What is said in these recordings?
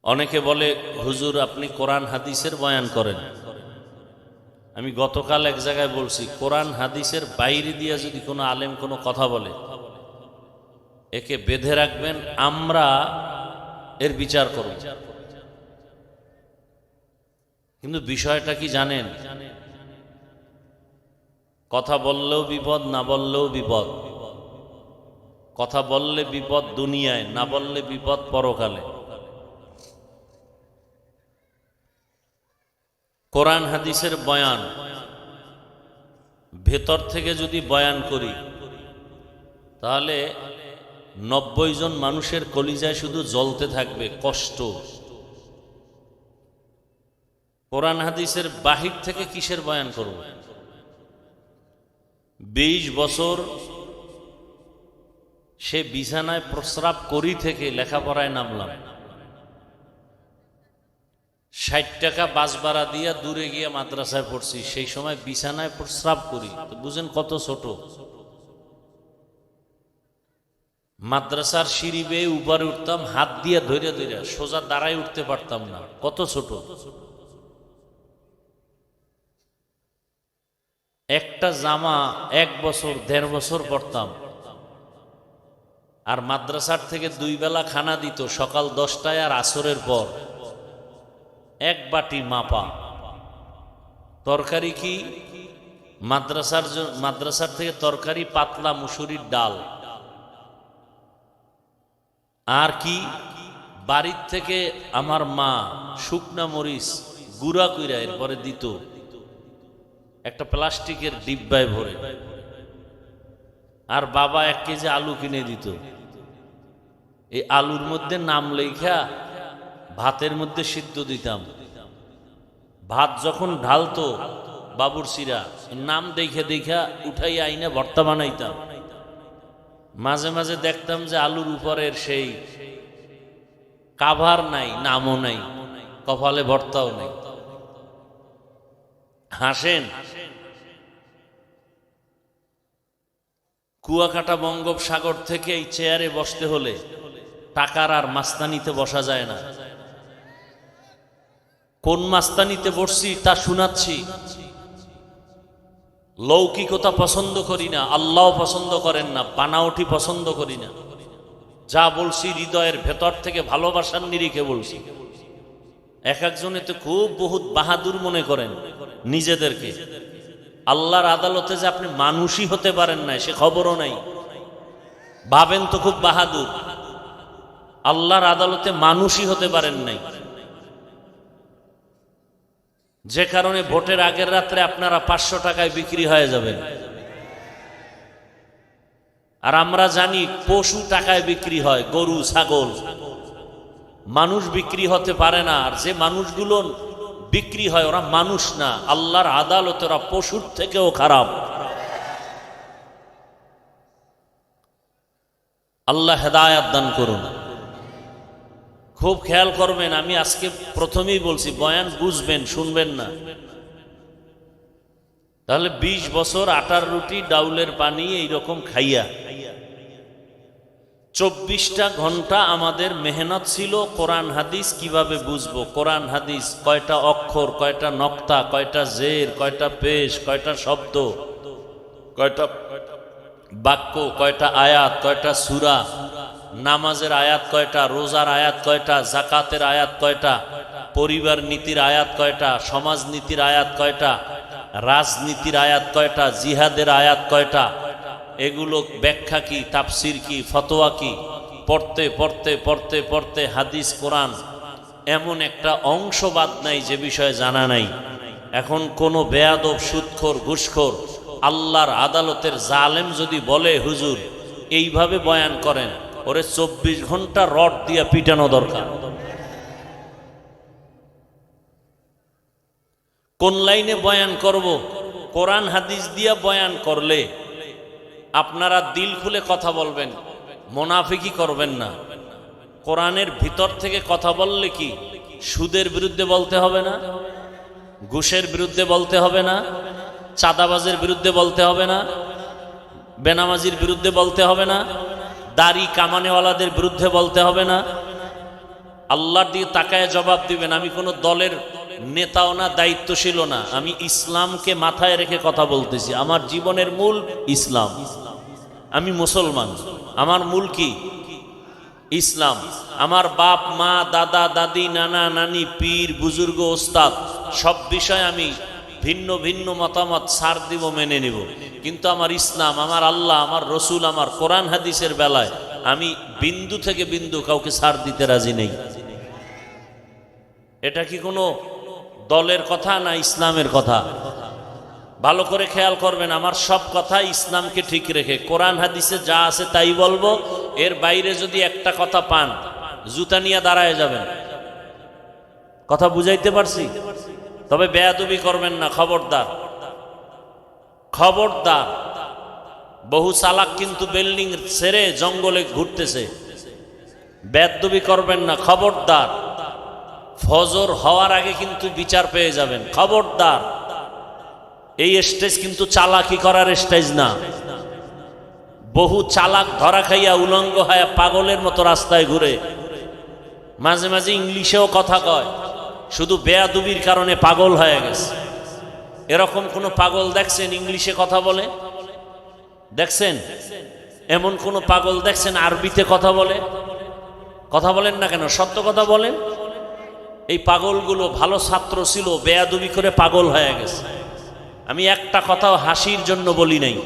অনেকে বলে হুজুর আপনি কোরআন হাদিসের বয়ান করেন। আমি গতকাল এক জায়গায় বলছি, কোরআন হাদিসের বাইরে দিয়ে যদি কোনো আলেম কোনো কথা বলে একে বেঁধে রাখবেন, আমরা এর বিচার করব। কিন্তু বিষয়টা কি জানেন? কথা বললেও বিপদ, না বললেও বিপদ। কথা বললে বিপদ দুনিয়ায়, না বললে বিপদ পরকালে। কোরআন হাদিসের বয়ান ভেতর থেকে যদি বয়ান করি তাহলে 90 জন মানুষের কলিজায় শুধু জ্বলতে থাকবে কষ্ট। কোরআন হাদিসের বাহির থেকে কিসের বয়ান করব? 20 বছর সে বিছানায় প্রস্রাব করি থেকে লেখাপড়ায় নামলাম। 60 টাকা বাস ভাড়া দিয়া দূরে গিয়ে মাদ্রাসায় পড়ছি, সেই সময় বিছানায় প্রস্রাব করি, তো বুঝেন কত ছোট। মাদ্রাসার সিঁড়ি বেয়ে উপরে উঠতাম, হাত দিয়ে ধরে ধরে, সোজা দাঁড়ায় উঠতে পারতাম না, কত ছোট। একটা জামা 1 বছর 1.5 বছর পরতাম। আর মাদ্রাসার থেকে 2 বেলা খানা দিত, সকাল 10টায় আর আসরের পর। 1 বাটি মাপা তরকারি। কি মাদ্রাসার থেকে তরকারি পাতলা মুসুরির ডাল। আর কি বাড়ির থেকে আমার মা শুকনা মরিচ গুঁড়া কইরা এরপরে দিত একটা প্লাস্টিকের ডিব্বায় ভরে। আর বাবা 1 কেজি আলু কিনে দিত। এই আলুর মধ্যে নাম লেখা ভাতের মধ্যে সিদ্ধ দিতাম। ভাত যখন ঢালতো বাবুরচিরা নাম দেখে দেখা উঠাই আইনে ভর্তা বানাইতাম। মাঝে মাঝে দেখতাম যে আলুর উপরের সেই কাভার নাই, নামও নাই, কপালে ভর্তাও নাই। হাসেন, কুয়াকাটা বঙ্গোপসাগর থেকে এই চেয়ারে বসতে হলে টাকার আর মাস্তানিতে বসা যায় না। কোন মাস্তানিতে বসছি তা শোনাচ্ছি। লৌকিকতা পছন্দ করি না, আল্লাহ পছন্দ করেন না, বানাওটি পছন্দ করি না। যা বলছি হৃদয়ের ভেতর থেকে ভালোবাসার নিরিখে বলছি। এক একজনে তো খুব বহুত বাহাদুর মনে করেন নিজেদেরকে। আল্লাহর আদালতে যে আপনি মানুষই হতে পারেন না সে খবরও নাই, ভাবেন তো খুব বাহাদুর। আল্লাহর আদালতে মানুষই হতে পারেন নাই, যে কারণে ভোটের আগের রাত্রে আপনারা 500 টাকায় বিক্রি হয়ে যাবেন। আর আমরা জানি পশু টাকায় বিক্রি হয়, গরু ছাগল। মানুষ বিক্রি হতে পারে না। আর যে মানুষগুলো বিক্রি হয় ওরা মানুষ না, আল্লাহর আদালতে ওরা পশুর থেকেও খারাপ। আল্লাহ হেদায়েত দান করুন। খুব খেয়াল করবেন, আমি আজকে প্রথমেই বলছি বয়ান বুঝবেন, শুনবেন না। তাহলে 20 বছর আটার রুটি ডাউলের পানি এইরকম খাইয়া 24টা ঘন্টা আমাদের মেহনত ছিল কোরআন হাদিস কিভাবে বুঝবো। কোরআন হাদিস কয়টা অক্ষর, কয়টা নক্তা, কয়টা জের, কয়টা পেশ, কয়টা শব্দ, কয়টা বাক্য, কয়টা আয়াত, কয়টা সূরা, নামাজের আয়াত কয়টা, রোজার আয়াত কয়টা, জাকাতের আয়াত কয়টা, পরিবার নীতির আয়াত কয়টা, সমাজ নীতির আয়াত কয়টা, রাজনীতির আয়াত কয়টা, জিহাদের আয়াত কয়টা, এগুলো ব্যাখ্যা কি, তাফসির কি, ফতোয়া কি, পড়তে পড়তে পড়তে পড়তে হাদিস কোরআন এমন একটা অংশ বাদ নাই যে বিষয়ে জানা নাই। এখন কোন বেয়াদব, সুদখোর, ঘুষখোর, আল্লাহর আদালতের জালেম যদি বলে হুজুর এইভাবে বয়ান করেন, ওরে 24 ঘন্টা রড দিয়া পিটানো দরকার। কোন লাইনে বয়ান করব? কোরআন হাদিস দিয়া বয়ান করলে আপনারা দিল খুলে কথা বলবেন, মুনাফিকি করবেন না। কোরআনের ভিতর থেকে কথা বললে কি সুদের বিরুদ্ধে বলতে হবে না, ঘুষের বিরুদ্ধে বলতে হবে না, চাঁদাবাজের বিরুদ্ধে বলতে হবে না, বেনামাজির বিরুদ্ধে বলতে হবে না, দাড়ি কামানেওয়ালাদের বিরুদ্ধে বলতে হবে না, আল্লাহর দিকে তাকায় জবাব দিবেন। আমি কোনো দলের নেতাও না, দায়িত্বশীলও না, আমি ইসলামকে মাথায় রেখে কথা বলতেছি। আমার জীবনের মূল ইসলাম, আমি মুসলমান, আমার মূল কি ইসলাম। আমার বাপ মা দাদা দাদি নানা নানি পীর বুজুর্গ ওস্তাদ সব বিষয়ে আমি ভিন্ন ভিন্ন মতামত ছাড় দিব, মেনে নিব, কিন্তু আমার ইসলাম, আমার আল্লাহ, আমার রসুল, আমার কোরআন হাদিসের বেলায় আমি বিন্দু থেকে বিন্দু কাউকে ছাড় দিতে রাজি নেই। এটা কি কোনো দলের কথা না ইসলামের কথা? ভালো করে খেয়াল করবেন, আমার সব কথা ইসলামকে ঠিক রেখে কোরআন হাদিসে যা আছে তাই বলবো। এর বাইরে যদি একটা কথা পান, জুতা নিয়ে দাঁড়ায় যাবেন। কথা বুঝাইতে পারছি? তবে বেয়াদবি করবেন না, খবরদার, খবরদার। বহু চালাক কিন্তু বিল্ডিং ছেড়ে জঙ্গলে ঘুরতেছে। বেয়াদবি করবেন না, খবরদার। ফজর হওয়ার আগে কিন্তু বিচার পেয়ে যাবেন, খবরদার। এই স্টেজ কিন্তু চালাকি করার স্টেজ না। বহু চালাক ধরা খাইয়া উলঙ্গ হয়ে পাগলের মতো রাস্তায় ঘুরে, মাঝে মাঝে ইংলিশেও কথা কয়, শুধু বেয়াদবির কারণে পাগল হয়ে গেছে। এরকম কোন পাগল দেখছেন ইংলিশে কথা বলে? দেখছেন? এমন কোন পাগল দেখছেন আরবিতে কথা বলে? কথা বলেন না কেন? সত্য কথা বলেন। এই পাগলগুলো ভালো ছাত্র ছিল, বেয়াদবি করে পাগল হয়ে গেছে। আমি একটা কথাও হাসির জন্য বলি নাই।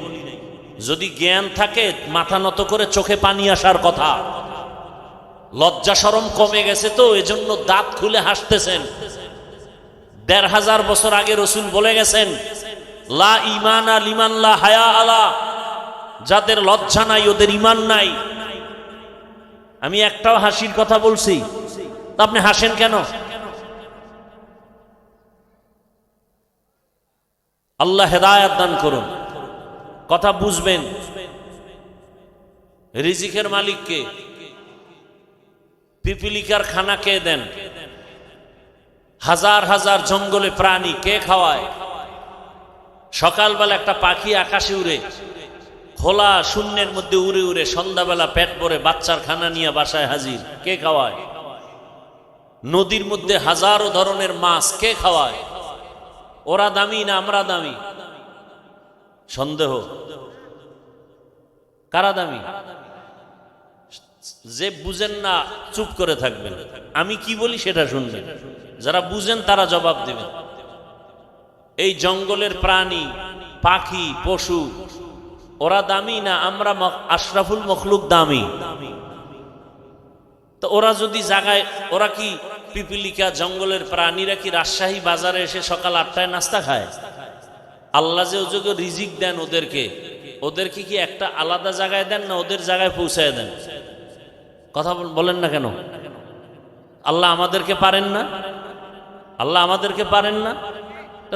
যদি জ্ঞান থাকে মাথা নত করে চোখে পানি আসার কথা। লজ্জা শরম কমে গেছে তো এজন্য দাঁত খুলে হাসতেছেন। ১৫০০ বছর আগে রসুল বলে গেছেন, লা ঈমানা লিমান লা হায়া আলা, যাদের লজ্জা নাই ওদের ঈমান নাই। আমি একটাও হাসির কথা বলছি? আপনি হাসেন কেন? আল্লাহ হেদায়েত দান করুন। কথা বুঝবেন। রিজিকের মালিক কে? পিপিলিকার খানা কে দেন? হাজার হাজার জঙ্গলে প্রাণী কে খাওয়ায়? সকালবেলা একটা পাখি আকাশে উড়ে, খোলা শূন্যের মধ্যে উড়ে উড়ে সন্ধ্যাবেলা পেট ভরে বাচ্চার খানা নিয়ে বাসায় হাজির, কে খাওয়ায়? নদীর মধ্যে হাজারো ধরনের মাছ কে খাওয়ায়? ওরা দামি না আমরা দামি? সন্দেহ। কারা দামি? যে বুঝেন না চুপ করে থাকবেন, আমি কি বলি সেটা শুনবেন। যারা বুঝেন তারা জবাব দেবেন। এই জঙ্গলের প্রাণী পাখি পশু ওরা দামি না আমরা আশরাফুল মখলুক দামি? তো ওরা যদি জাগায়, ওরা কি পিপিলিকা জঙ্গলের প্রাণীরা কি রাজশাহী বাজারে এসে সকাল ৮টায় নাস্তা খায়? আল্লাহ যে ওযোগ্য রিজিক দেন ওদেরকে, ওদেরকে কি একটা আলাদা জায়গায় দেন না ওদের জায়গায় পৌঁছায় দেন? কথা বলেন না কেন? আল্লাহ আমাদেরকে পারেন না? আল্লাহ আমাদেরকে পারেন না?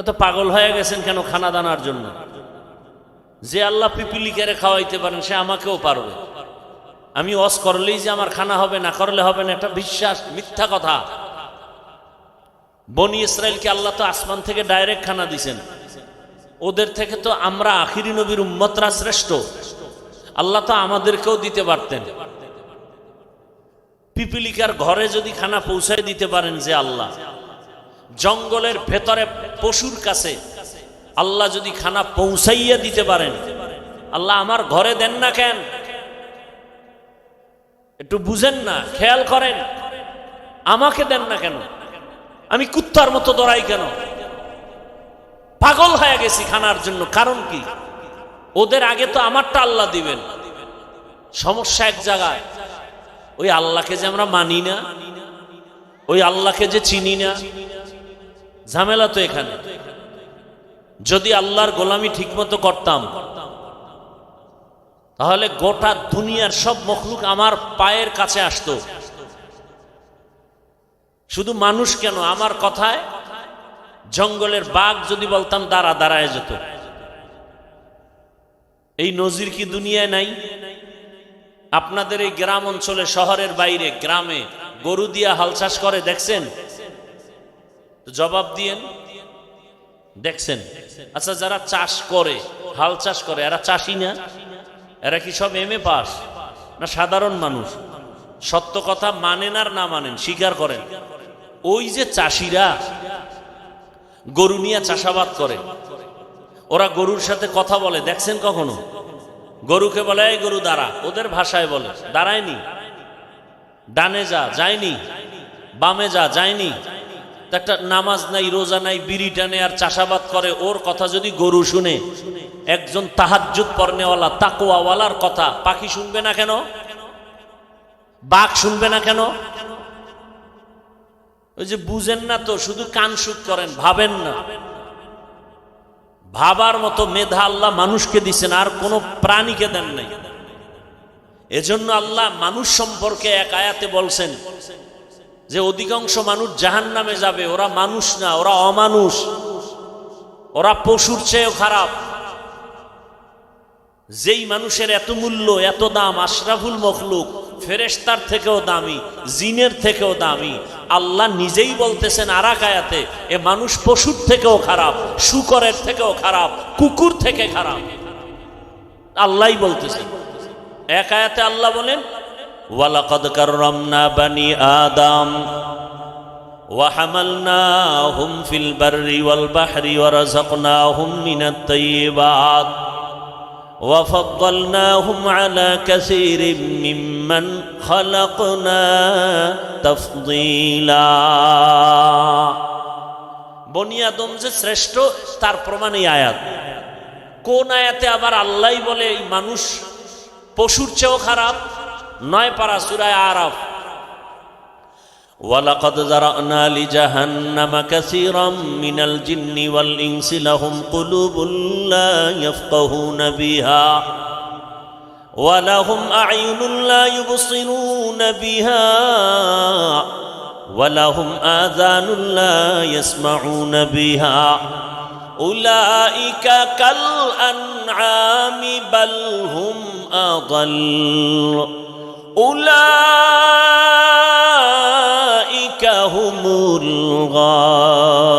তো পাগল হয়ে গেছেন কেন খানা দানার জন্য? যে আল্লাহ পিপিলিকারে খাওয়াইতে পারেন সে আমাকেও পারবে। আমি ওয়াজ করলেই যে আমার খানা হবে, না করলে হবে না, এটা বিশ্বাস, মিথ্যা কথা। বনি ইসরাইলকে আল্লাহ তো আসমান থেকে ডাইরেক্ট খানা দিছেন। ওদের থেকে তো আমরা আখিরি নবীর উম্মতরা শ্রেষ্ঠ। আল্লাহ তো আমাদেরকেও দিতে পারতেন। পিপিলিকার ঘরে যদি খানা পৌঁছায় দিতে পারেন যে আল্লাহ, জঙ্গলের ভেতরে পশুর কাছে আল্লাহ যদি খানা পৌঁছাইয়া দিতে পারেন, আল্লাহ আমার ঘরে দেন না কেন? একটু বুঝেন না, খেয়াল করেন। আমাকে দেন না কেন? আমি কুত্তার মতো দৌড়াই কেন? পাগল হয়ে গেছি খানার জন্য। কারণ কি? ওদের আগে তো আমারটা আল্লাহ দিবেন। সমস্যা এক জায়গায়, ওই আল্লাহকে যে আমরা মানি না, ওই আল্লাহকে যে চিনি না, ঝামেলা তো এখানে। যদি আল্লাহর গোলামি ঠিকমতো করতাম তাহলে গোটা দুনিয়ার সব মখলুক আমার পায়ের কাছে আসতো। শুধু মানুষ কেন, আমার কথায় জঙ্গলের বাঘ যদি বলতাম দাঁড়া, দাঁড়ায় যেত। এই নজির কি দুনিয়ায় নাই? আপনাদের এই গ্রাম অঞ্চলে, শহরের বাইরে গ্রামে গরু দিয়া হাল চাষ করে দেখছেন? জবাব দিয়েন, দেখছেন? আচ্ছা, যারা চাষ করে, হাল চাষ করে, এরা চাষি না? এরা কি সব এমএ পাস না সাধারণ মানুষ? সত্য কথা মানেন আর না মানেন, স্বীকার করেন। ওই যে চাষিরা গরু নিয়ে চাষাবাদ করে, ওরা গরুর সাথে কথা বলে, দেখছেন কখনো? গরুকে বলে এই গরু দাঁড়া, ওদের ভাষায় বলে, দাঁড়ায়নি। ডানে যা, যায়নি। বামে যা, যায়নি। একটা নামাজ নাই, রোজা নাই, বিড়ি টানে আর চাষাবাদ করে, ওর কথা যদি গরু শুনে, একজন তাহাজ্জুদ পড়নেওয়ালা তাকওয়াওয়ালার কথা পাখি শুনবে না কেন? বাঘ শুনবে না কেন? ওই যে বুঝেন না তো, শুধু কান সুখ করেন, ভাবেন না। ভাবার মতো মেধা আল্লাহ মানুষকে দিচ্ছেন, আর কোন প্রাণীকে দেন নাই। এজন্য আল্লাহ মানুষ সম্পর্কে এক আয়াতে বলছেন যে অধিকাংশ মানুষ জাহান্নামে যাবে, ওরা মানুষ না, ওরা অমানুষ, ওরা পশুর চেয়েও খারাপ। যেই মানুষের এত মূল্য, এত দাম, আশরাফুল মখলুক, ফেরেশতার থেকেও দামি, জিনের থেকেও দামি, আল্লাহ নিজেই বলতেছেন আর এক আয়াতে, এ মানুষ পশুর থেকেও খারাপ, শূকরের থেকেও খারাপ, কুকুর থেকে খারাপ। আল্লাহই বলতেছেন। এক আয়াতে আল্লাহ বলেন ওয়ালাকাদ কাররামনা বানি আদম ওয়া হামালনাহুম ফিল বাররি ওয়াল বাহরি ওয়া রাযাকনাহুম মিনাত তাইয়্যিবাত ওয়া ফাদ্দালনাহুম আলা কাসীরিম মিম্মান খালাকনা তাফদীলা। বনি আদম যে শ্রেষ্ঠ তার প্রমাণ এই আয়াত। কোন আয়াতে আবার আল্লাহই বলে এই মানুষ পশুর চেয়েও খারাপ? 9 পারা সূরা আরাফ। ওয়ালাকাদ যারানা লিজাহান্নামা কাসীরাম মিনাল জিন্নি ওয়াল ইনসি লাহুম কুলুবুন লা ইয়াফকাহুনা বিহা ওয়া লাহুম আ'য়ুনুন লা ইউবসিরুনা বিহা ওয়া লাহুম আযানুন লা ইয়াসমাউনা বিহা উলাইকা কাল আনআমি বাল হুম আযাল উলাইকা হুমুল গাফিলুন।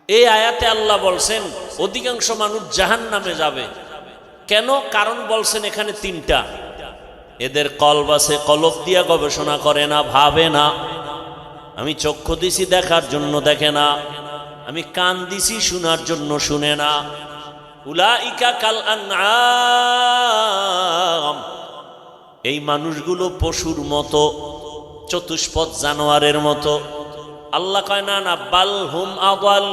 এই আয়াতে আল্লাহ বলছেন অধিকাংশ মানুষ জাহান্নামে যাবে। কেন? কারণ বলছেন এখানে 3টা। এদের কলব আছে, কলব দিয়া গবেষণা করে না, ভাবে না। আমি চক্ষু দিছি দেখার জন্য দেখে না, আমি কান দিছি শোনার জন্য শুনে না। উলাইকা কাল আনআম, এই মানুষগুলো পশুর মতো, চতুষ্পদ জানোয়ারের মতো। আল্লাহ কয় না না, বাল হুম আদাল,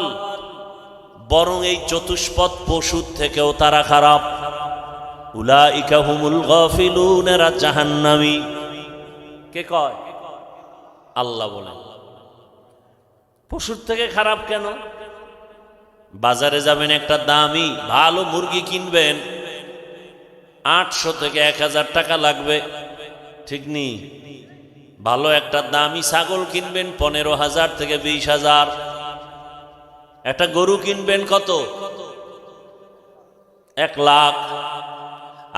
বরং এই চতুষ্পদ পশুর থেকেও তারা খারাপ। উলাইকা হুমুল গাফিলুন, এরা জাহান্নামী। কে কয়? আল্লাহ বলেন। পশুর থেকে খারাপ কেন? বাজারে যাবেন, একটা দামি ভালো মুরগি কিনবেন, 800 থেকে 1000 টাকা লাগবে, ঠিক নেই? ভালো একটা দামি ছাগল কিনবেন 15,000 থেকে 20,000। একটা গরু কিনবেন কত? 1 লাখ।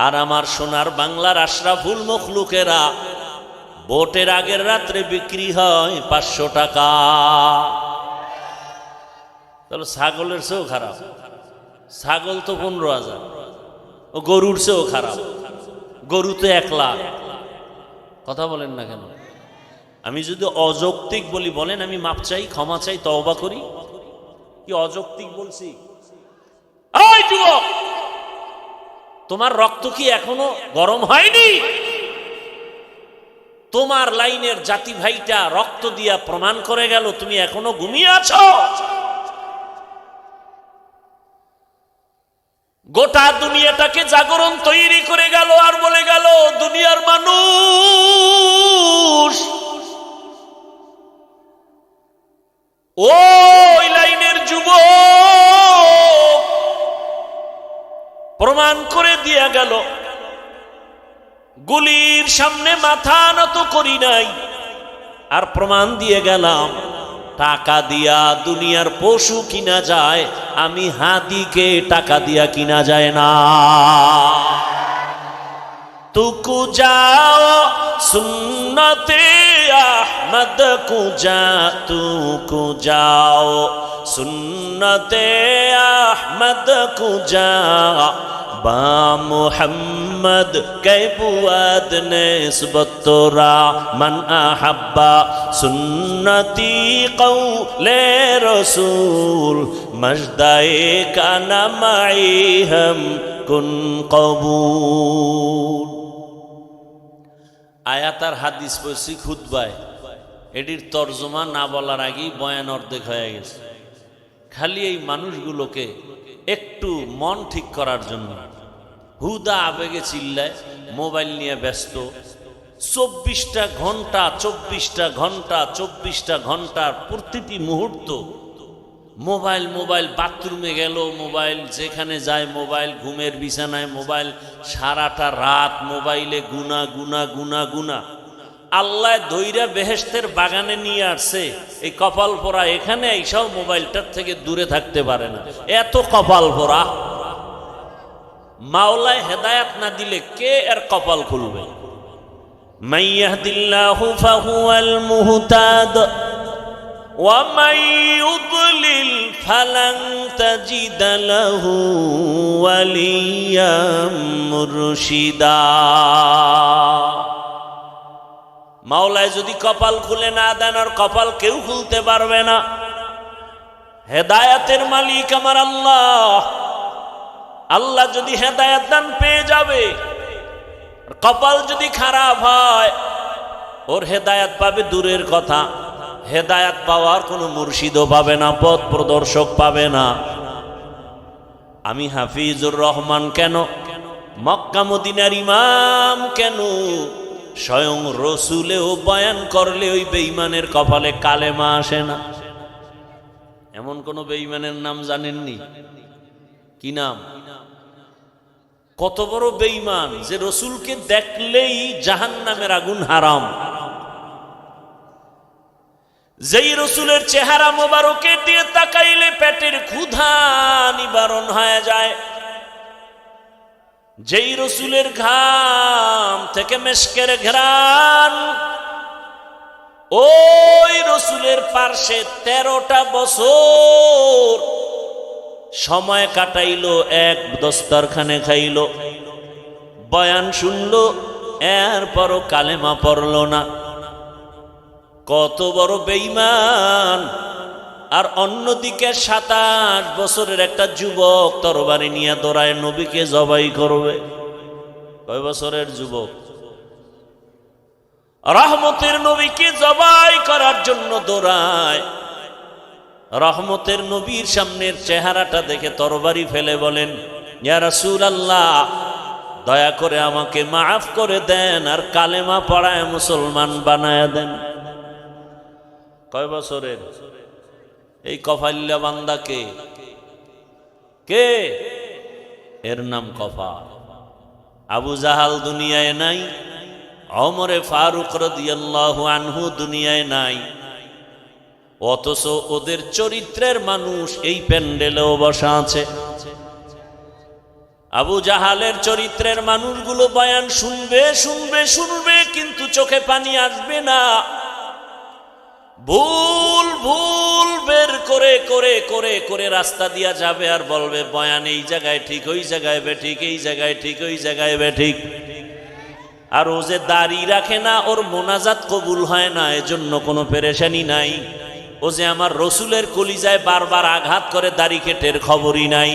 আর আমার সোনার বাংলার আশরাফুল মখলুকেরা ভোটের আগের রাত্রে বিক্রি হয় 500 টাকা। তাহলে ছাগলের চেয়েও খারাপ। ছাগল তো 15,000, ও গরুর চেয়েও খারাপ। গরু তো 1 লাখ। কথা বলেন না কেন? আমি যদি অযৌক্তিক বলি বলেন, আমি মাপ চাই, ক্ষমা চাই, তওবা করি। কি অযৌক্তিক বলছি? এই যুবক, তোমার রক্ত কি এখনো গরম হয়নি? তোমার লাইনের জাতি ভাইটা রক্ত দিয়া প্রমাণ করে গেল তুমি এখনো ঘুমিয়ে আছো। গোটা দুনিয়াটাকে জাগরণ তৈরি করে গেল আর বলে গেল দুনিয়ার মানুষ ওই লাইনের যুবক প্রমাণ করে দিয়া গেল, গুলির সামনে মাথা নত করি নাই, আর প্রমাণ দিয়ে গেলাম টাকা দিয়া দুনিয়ার পশু কিনা যায়, আমি হাতিকে টাকা দিয়া কিনা যায় না। তুকু যাও সুন্নতে আহমদ কুজা, তুকু যাও সুন্নতে আহমদ কুজা বা মুহাম্মদ কে বুয়াদ নিসবত তোরা মান আহাব্বা সুন্নতি কওলে রসূল মজদায়ে কানা মাই হাম কুন কবুল। আয়াত আর হাদিস পড়ছি খুতবায়, এটির তর্জমা না বলার আগেই বয়ান অর্ধেক হয়ে গেছে। খালি এই মানুষগুলোকে একটু মন ঠিক করার জন্য হুদা আবেগে চিল্লায়, মোবাইল নিয়ে ব্যস্ত। 24টা ঘন্টা 24টা ঘন্টা 24টা ঘন্টার প্রতিটি মুহূর্ত মোবাইল মোবাইল। বাথরুমে গেল মোবাইল, যেখানে যায় মোবাইল, ঘুমের বিছানায় মোবাইল, সারাটা রাত মোবাইলে গুনা গুনা গুনা গুনা। আল্লাহ দইরা বেহেশতের বাগানে নিয়ে আসছে, এই কপাল পোড়া এখানে এইসব মোবাইলটার থেকে দূরে থাকতে পারে না, এত কপাল পোড়া। মাওলায় হেদায়াত না দিলে কে এর কপাল খুলবে? মান ইয়াহদিল্লাহু ফাহুয়াল মুহতাদ ওয়া মান ইউদ্লিল ফালান তাজিদ লাহু ওয়ালিয়াম মুরশিদা। মাওলায় যদি কপাল খুলে না দেন, আর কপাল কেউ খুলতে পারবে না। হেদায়াতের মালিক আমার আল্লাহ। আল্লাহ যদি হেদায়াত দান পেয়ে যাবে। কপাল যদি খারাপ হয়, ওর হেদায়াত পাবে দূরের কথা, হেদায়াত পাওয়ার কোনো মুর্শিদও পাবে না, পথ প্রদর্শক পাবে না। আমি হাফিজুর রহমান কেন, মক্কা মদিনার ইমাম কেন, স্বয়ং রসুলেও বয়ান করলে ওই বেঈমানের কপালে কালেমা আসে না। এমন কোন বেঈমানের নাম জানেননি? কি নাম? কত বড় বেঈমান যে রসুলকে দেখলেই জাহান্নামের আগুন হারাম। যেই রসুলের চেহারা মোবারকের দিয়ে তাকাইলে পেটের ক্ষুধা নিবারণ হয়ে যায়, যেই রসুলের ঘাম থেকে মেশকের ঘ্রাণ, ওই রসুলের পার্শ্বে 13টা বছর সময় কাটাইলো, এক দস্তরখানে খাইলো, বয়ান শুনলো, এরপরও কালেমা পড়লো না। কত বড় বেঈমান! আর অন্যদিকে 27 বছরের একটা যুবক তরবারি নিয়ে দৌড়ায় নবীকে জবাই করবে। কয় বছরের যুবক? রহমতের নবীকে জবাই করার জন্য দৌড়ায়। রহমতের নবীর সামনের চেহারাটা দেখে তরবারি ফেলে বলেন, ইয়া রাসূলুল্লাহ, দয়া করে আমাকে মাফ করে দেন, আর কালেমা পড়ায় মুসলমান বানায় দেন। কয় বছরের? এই কফাইল্লা বান্দা কে? কে? এর নাম কফাল। আবু জাহাল দুনিয়ায় নাই, ওমরে ফারুক রাদিয়াল্লাহু আনহু দুনিয়ায় নাই, অথচ ওদের চরিত্রের মানুষ এই প্যান্ডেলেও বসা আছে। আবু জাহালের চরিত্রের মানুষগুলো বয়ান শুনবে শুনবে শুনবে, কিন্তু চোখে পানি আসবে না। ভুল ভুল বের করে করে করে করে রাস্তা দিয়া যাবে, আর বলবে বয়ান এই জায়গায় ঠিক, ওই জায়গায় বেঠিক, এই জায়গায় ঠিক, ওই জায়গায় বেঠিক। আর ও যে দাড়ি রাখে না, ওর মোনাজাত কবুল হয় না, এজন্য কোনো পেরেশানি নাই। ও যে আমার রসুলের কলিজায় বারবার আঘাত করে, দাড়ি কেটের খবরই নাই।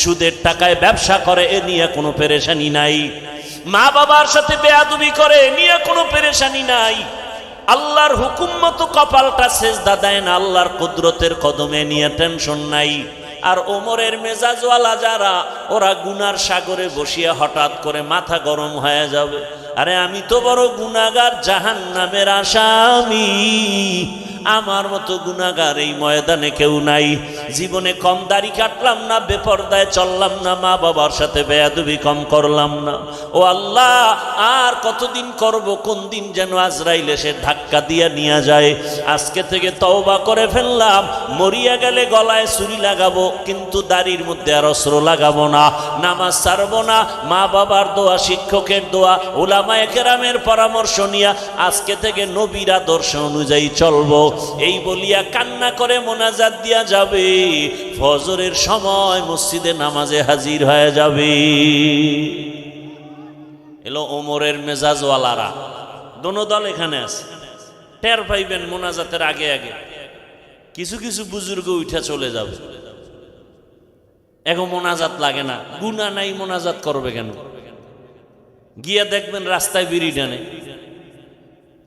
সুদের টাকায় ব্যবসা করে, এ নিয়ে কোনো পেরেশানি নাই। মা বাবার সাথে বেয়াদবি করে, এ নিয়ে কোনো পেরেশানি নাই। আল্লাহর হুকুম মতো কপালটা সেজদা দেয় না, আল্লাহর কুদরতের কদমে নিয়ে টেনশন নাই। আর ওমরের মেজাজওয়ালা যারা, ওরা গুনার সাগরে বসিয়া হঠাৎ করে মাথা গরম হয়ে যাবে, আরে আমি তো বড় গুনাহগার, জাহান্নামের আসামি, আমার মতো গুনাহগার এই ময়দানে কেউ নাই। জীবনে কম দাড়ি কাটলাম না, বেপরদায় চললাম না, মা বাবার সাথে বেয়াদবি কম করলাম না। ও আল্লাহ, আর কতদিন করব? কোন দিন যেন আজরাইল এসে ধাক্কা দিয়া নিয়ে যায়। আজকে থেকে তওবা করে ফেললাম, মরিয়া গেলে গলায় ছুরি লাগাবো, কিন্তু দাড়ির মধ্যে আর অস্ত্র লাগাবো না, নামাজ ছাড়বো না। মা বাবার দোয়া, শিক্ষকের দোয়া, উলামায়ে কেরামের পরামর্শ নিয়ে আজকে থেকে নবীর আদর্শ অনুযায়ী চলবো। এই বলিয়া কান্না করে মোনাজাত দিয়া যাবে, ফজরের সময় মসজিদে নামাজে হাজির হয়ে যাবে। এলো ওমরের মেজাজওয়ালারা, দোনো দল এখানে আছে। টের পাইবেন মোনাজাতের আগে আগে কিছু কিছু বুজুর্গ উঠা চলে যাবে। এখন মোনাজাত লাগে না, গুনাহ নাই, মোনাজাত করবে কেন? গিয়া দেখবেন রাস্তায় বিড়ি টানে।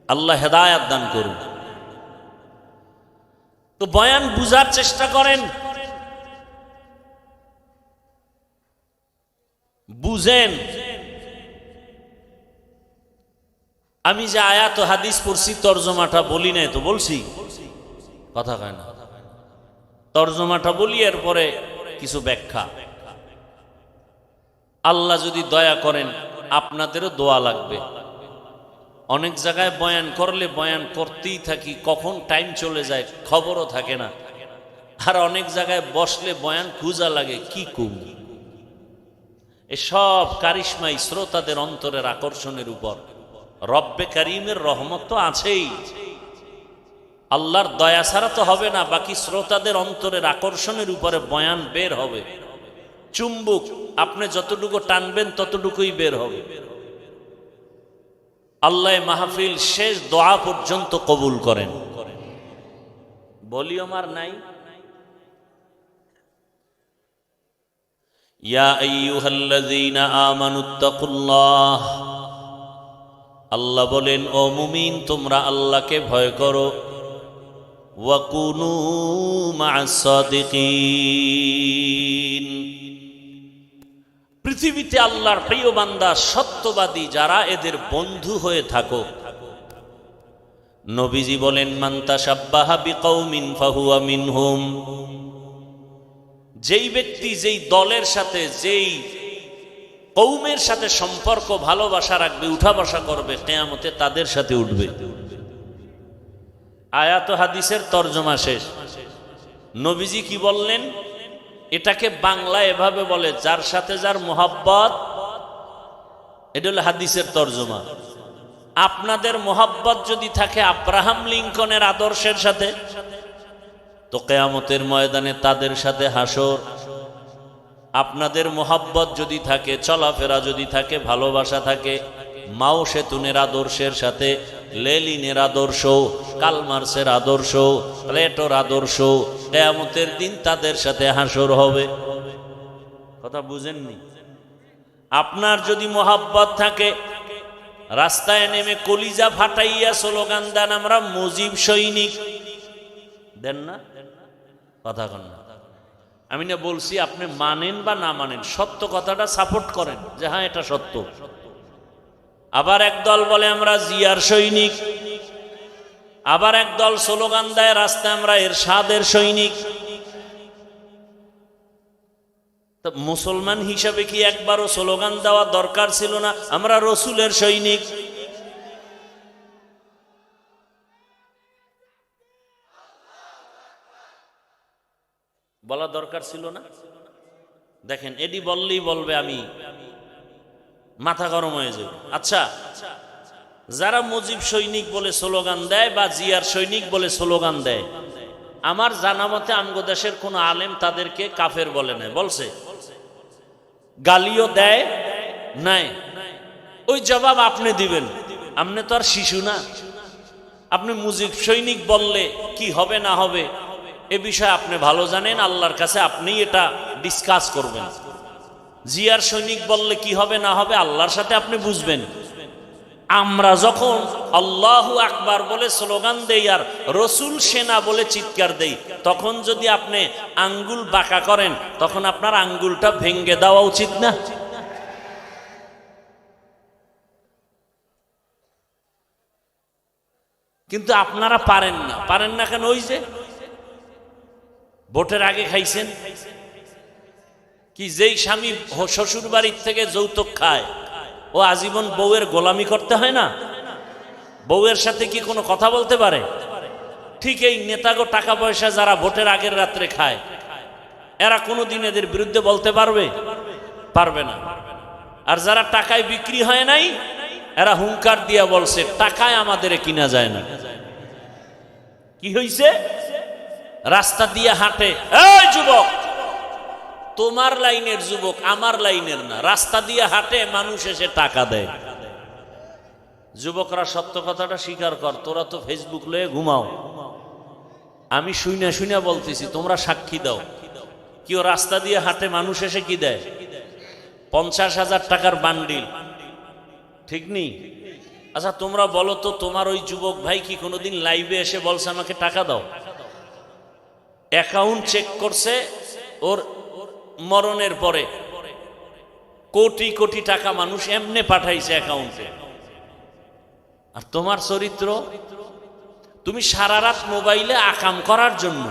আল্লাহ হেদায়াত দান করুন। তো বয়ান বুঝার চেষ্টা করেন, বুঝেন। আমি যে আয়াত ও হাদিস পড়ছি তর্জমাটা বলি নাই তো, বলছি? কথা কয় না। তর্জমাটা বলি, এরপরে কিছু ব্যাখ্যা। আল্লাহ যদি দয়া করেন আপনাদেরও দোয়া লাগবে। অনেক জায়গায় বয়ান করলে বয়ান করতেই থাকি, কখন টাইম চলে যায় খবরও থাকে না। আর অনেক জায়গায় বসলে বয়ান খুঁজা লাগে, কি কম। এসব কারিশমাই শ্রোতাদের অন্তরের আকর্ষণের উপর। রব্বে কারিমের রহমত তো আছেই, আল্লাহর দয়া ছাড়া তো হবে না। বাকি শ্রোতাদের অন্তরের আকর্ষণের উপরে বয়ান বের হবে। চুম্বুক, আপনি যতটুকু টানবেন ততটুকুই বের হবে। আল্লাহ মাহফিল শেষ দোয়া পর্যন্ত কবুল করেন। ভলিউম আর নাই। ইয়া আইয়ুহাল্লাযীনা আমানুত্তাকুল্লাহ, আল্লাহ বলেন, ও মুমিন তোমরা আল্লাহকে ভয় করো। ওয়া কুনু মা'আস সাদিকিন, পৃথিবীতে আল্লাহর প্রিয় বান্দা সত্যবাদী যারা, এদের বন্ধু হয়ে থাকো। নবীজি বলেন, মান তাশাব্বাহা বিকওমিন ফাহুয়া মিনহুম, যেই ব্যক্তি যেই দলের সাথে, যেই কওমের সাথে সম্পর্ক ভালোবাসা রাখবে, উঠা বসা করবে, কিয়ামতে তাদের সাথে উঠবে। আয়াত ও হাদিসের তরজমা শেষ। নবীজি কি বললেন? এটাকে বাংলা এভাবে বলে, যার সাথে যার মোহাব্বত। এটা হলো হাদিসের তরজমা। আপনাদের মোহাব্বত যদি থাকে আব্রাহাম লিঙ্কনের আদর্শের সাথে, তো কিয়ামতের ময়দানে তাদের সাথে হাসর। আপনাদের মোহাব্বত যদি থাকে, চলাফেরা যদি থাকে, ভালোবাসা থাকে মাও সেতুনের আদর্শের সাথে, লেলিনের আদর্শ, কালমার্সের আদর্শ, প্লেটোর আদর্শ, কিয়ামতের দিন তাদের সাথে হাসর হবে। কথা বুঝেননি? আপনার যদি মোহাব্বত থাকে, রাস্তায় নেমে কলিজা ফাটাইয়া স্লোগান দেন, আমরা মুজিব সৈনিক, দেন না? কথা কন না। আমি না বলছি আপনি মানেন বা না মানেন, সত্য কথাটা সাপোর্ট করেন যে হ্যাঁ এটা সত্য। আবার একদল বলে আমরা জিয়ার সৈনিক, আবার একদল স্লোগান দেয় রাস্তায় আমরা এরশাদের সৈনিক। মুসলমান হিসাবে কি একবারও স্লোগান দেওয়া দরকার ছিল না আমরা রসুলের সৈনিক? বলা দরকার ছিল না? দেখেন, এডি বললেই বলবে আমি মাথা গরম হয়ে যাবে। আচ্ছা, যারা মুজিব সৈনিক বলে স্লোগান দেয় বা জিয়ার সৈনিক বলে স্লোগান দেয়, আমার জানা মতে আমগো দেশের কোন আলেম তাদেরকে কাফের বলে নাই, বলছে? গালিও দেয় নাই? ওই জবাব আপনি দিবেন। আপনি তো আর শিশু না। আপনি মুজিব সৈনিক বললে কি হবে না হবে এ বিষয়ে আপনি ভালো জানেন, আল্লাহর কাছে আপনি এটা ডিসকাস করবেন। জিয়ার সৈনিক বললে কি হবে না হবে আল্লাহর সাথে আপনি বুঝবেন। আমরা যখন আল্লাহু আকবার বলে স্লোগান দেই আর রসুল সেনা বলে চিৎকার দেই, তখন যদি আপনি আঙ্গুল বাঁকা করেন, তখন আপনার আঙ্গুলটা ভেঙ্গে দেওয়া উচিত না? কিন্তু আপনারা পারেন না। পারেন না কেন? ওই যে ভোটের আগে খাইছেন কি, যেই স্বামী শ্বশুর বাড়ির থেকে যৌতুক খায় ও আজীবন বউয়ের গোলামি করতে হয় না? বউয়ের সাথে কি কোনো কথা বলতে পারে? ঠিক এই নেতাগো টাকা পয়সা যারা ভোটের আগের রাত্রে খায়, এরা কোনোদিন এদের বিরুদ্ধে বলতে পারবে? পারবে না। আর যারা টাকায় বিক্রি হয় নাই, এরা হুঙ্কার দিয়া বলছে টাকায় আমাদের কিনা যায় না। কি হইছে? রাস্তা দিয়ে হাঁটে, এই যুবক, তোমার লাইনের যুবক, আমার লাইনের না, রাস্তা দিয়ে হাঁটে, মানুষ এসে টাকা দেয়। যুবকরা সত্য কথাটা স্বীকার কর, তোরা তো ফেসবুক লয়ে ঘুমাও, আমি শুইনা শুইনা বলতেছি, তোমরা সাক্ষী দাও। কেউ রাস্তা দিয়ে হাঁটে, মানুষ এসে কি দেয়? 50,000 টাকার বান্ডিল, ঠিক নেই? আচ্ছা তোমরা বলো তো, তোমার ওই যুবক ভাই কি কোনোদিন লাইভে এসে বলছে আমাকে টাকা দাও? অ্যাকাউন্ট চেক করছে, ওর মরণের পরে কোটি কোটি টাকা মানুষ এমনে পাঠাইছে অ্যাকাউন্টে। আর তোমার চরিত্র, তুমি সারা রাত মোবাইলে আকাম করার জন্য,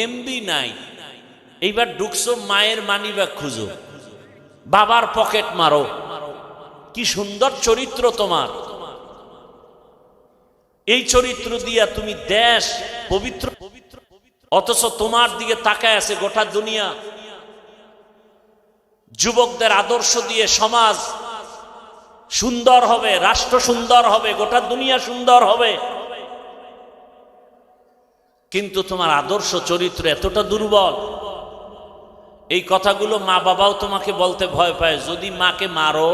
এমবি নাই, এইবার ঢুকছো মায়ের মানি ব্যাগ খুঁজো, বাবার পকেট মারো। কি সুন্দর চরিত্র তোমার! এই চরিত্র দিয়া তুমি দেশ পবিত্র, অথচ তোমার দিকে তাকায় আছে গোটা দুনিয়া। যুবকদের আদর্শ দিয়ে সমাজ সুন্দর হবে, রাষ্ট্র সুন্দর হবে, গোটা দুনিয়া সুন্দর হবে, কিন্তু তোমার আদর্শ চরিত্র এতটা দুর্বল। এই কথাগুলো মা বাবাও তোমাকে বলতে ভয় পায়। যদি মাকে মারো,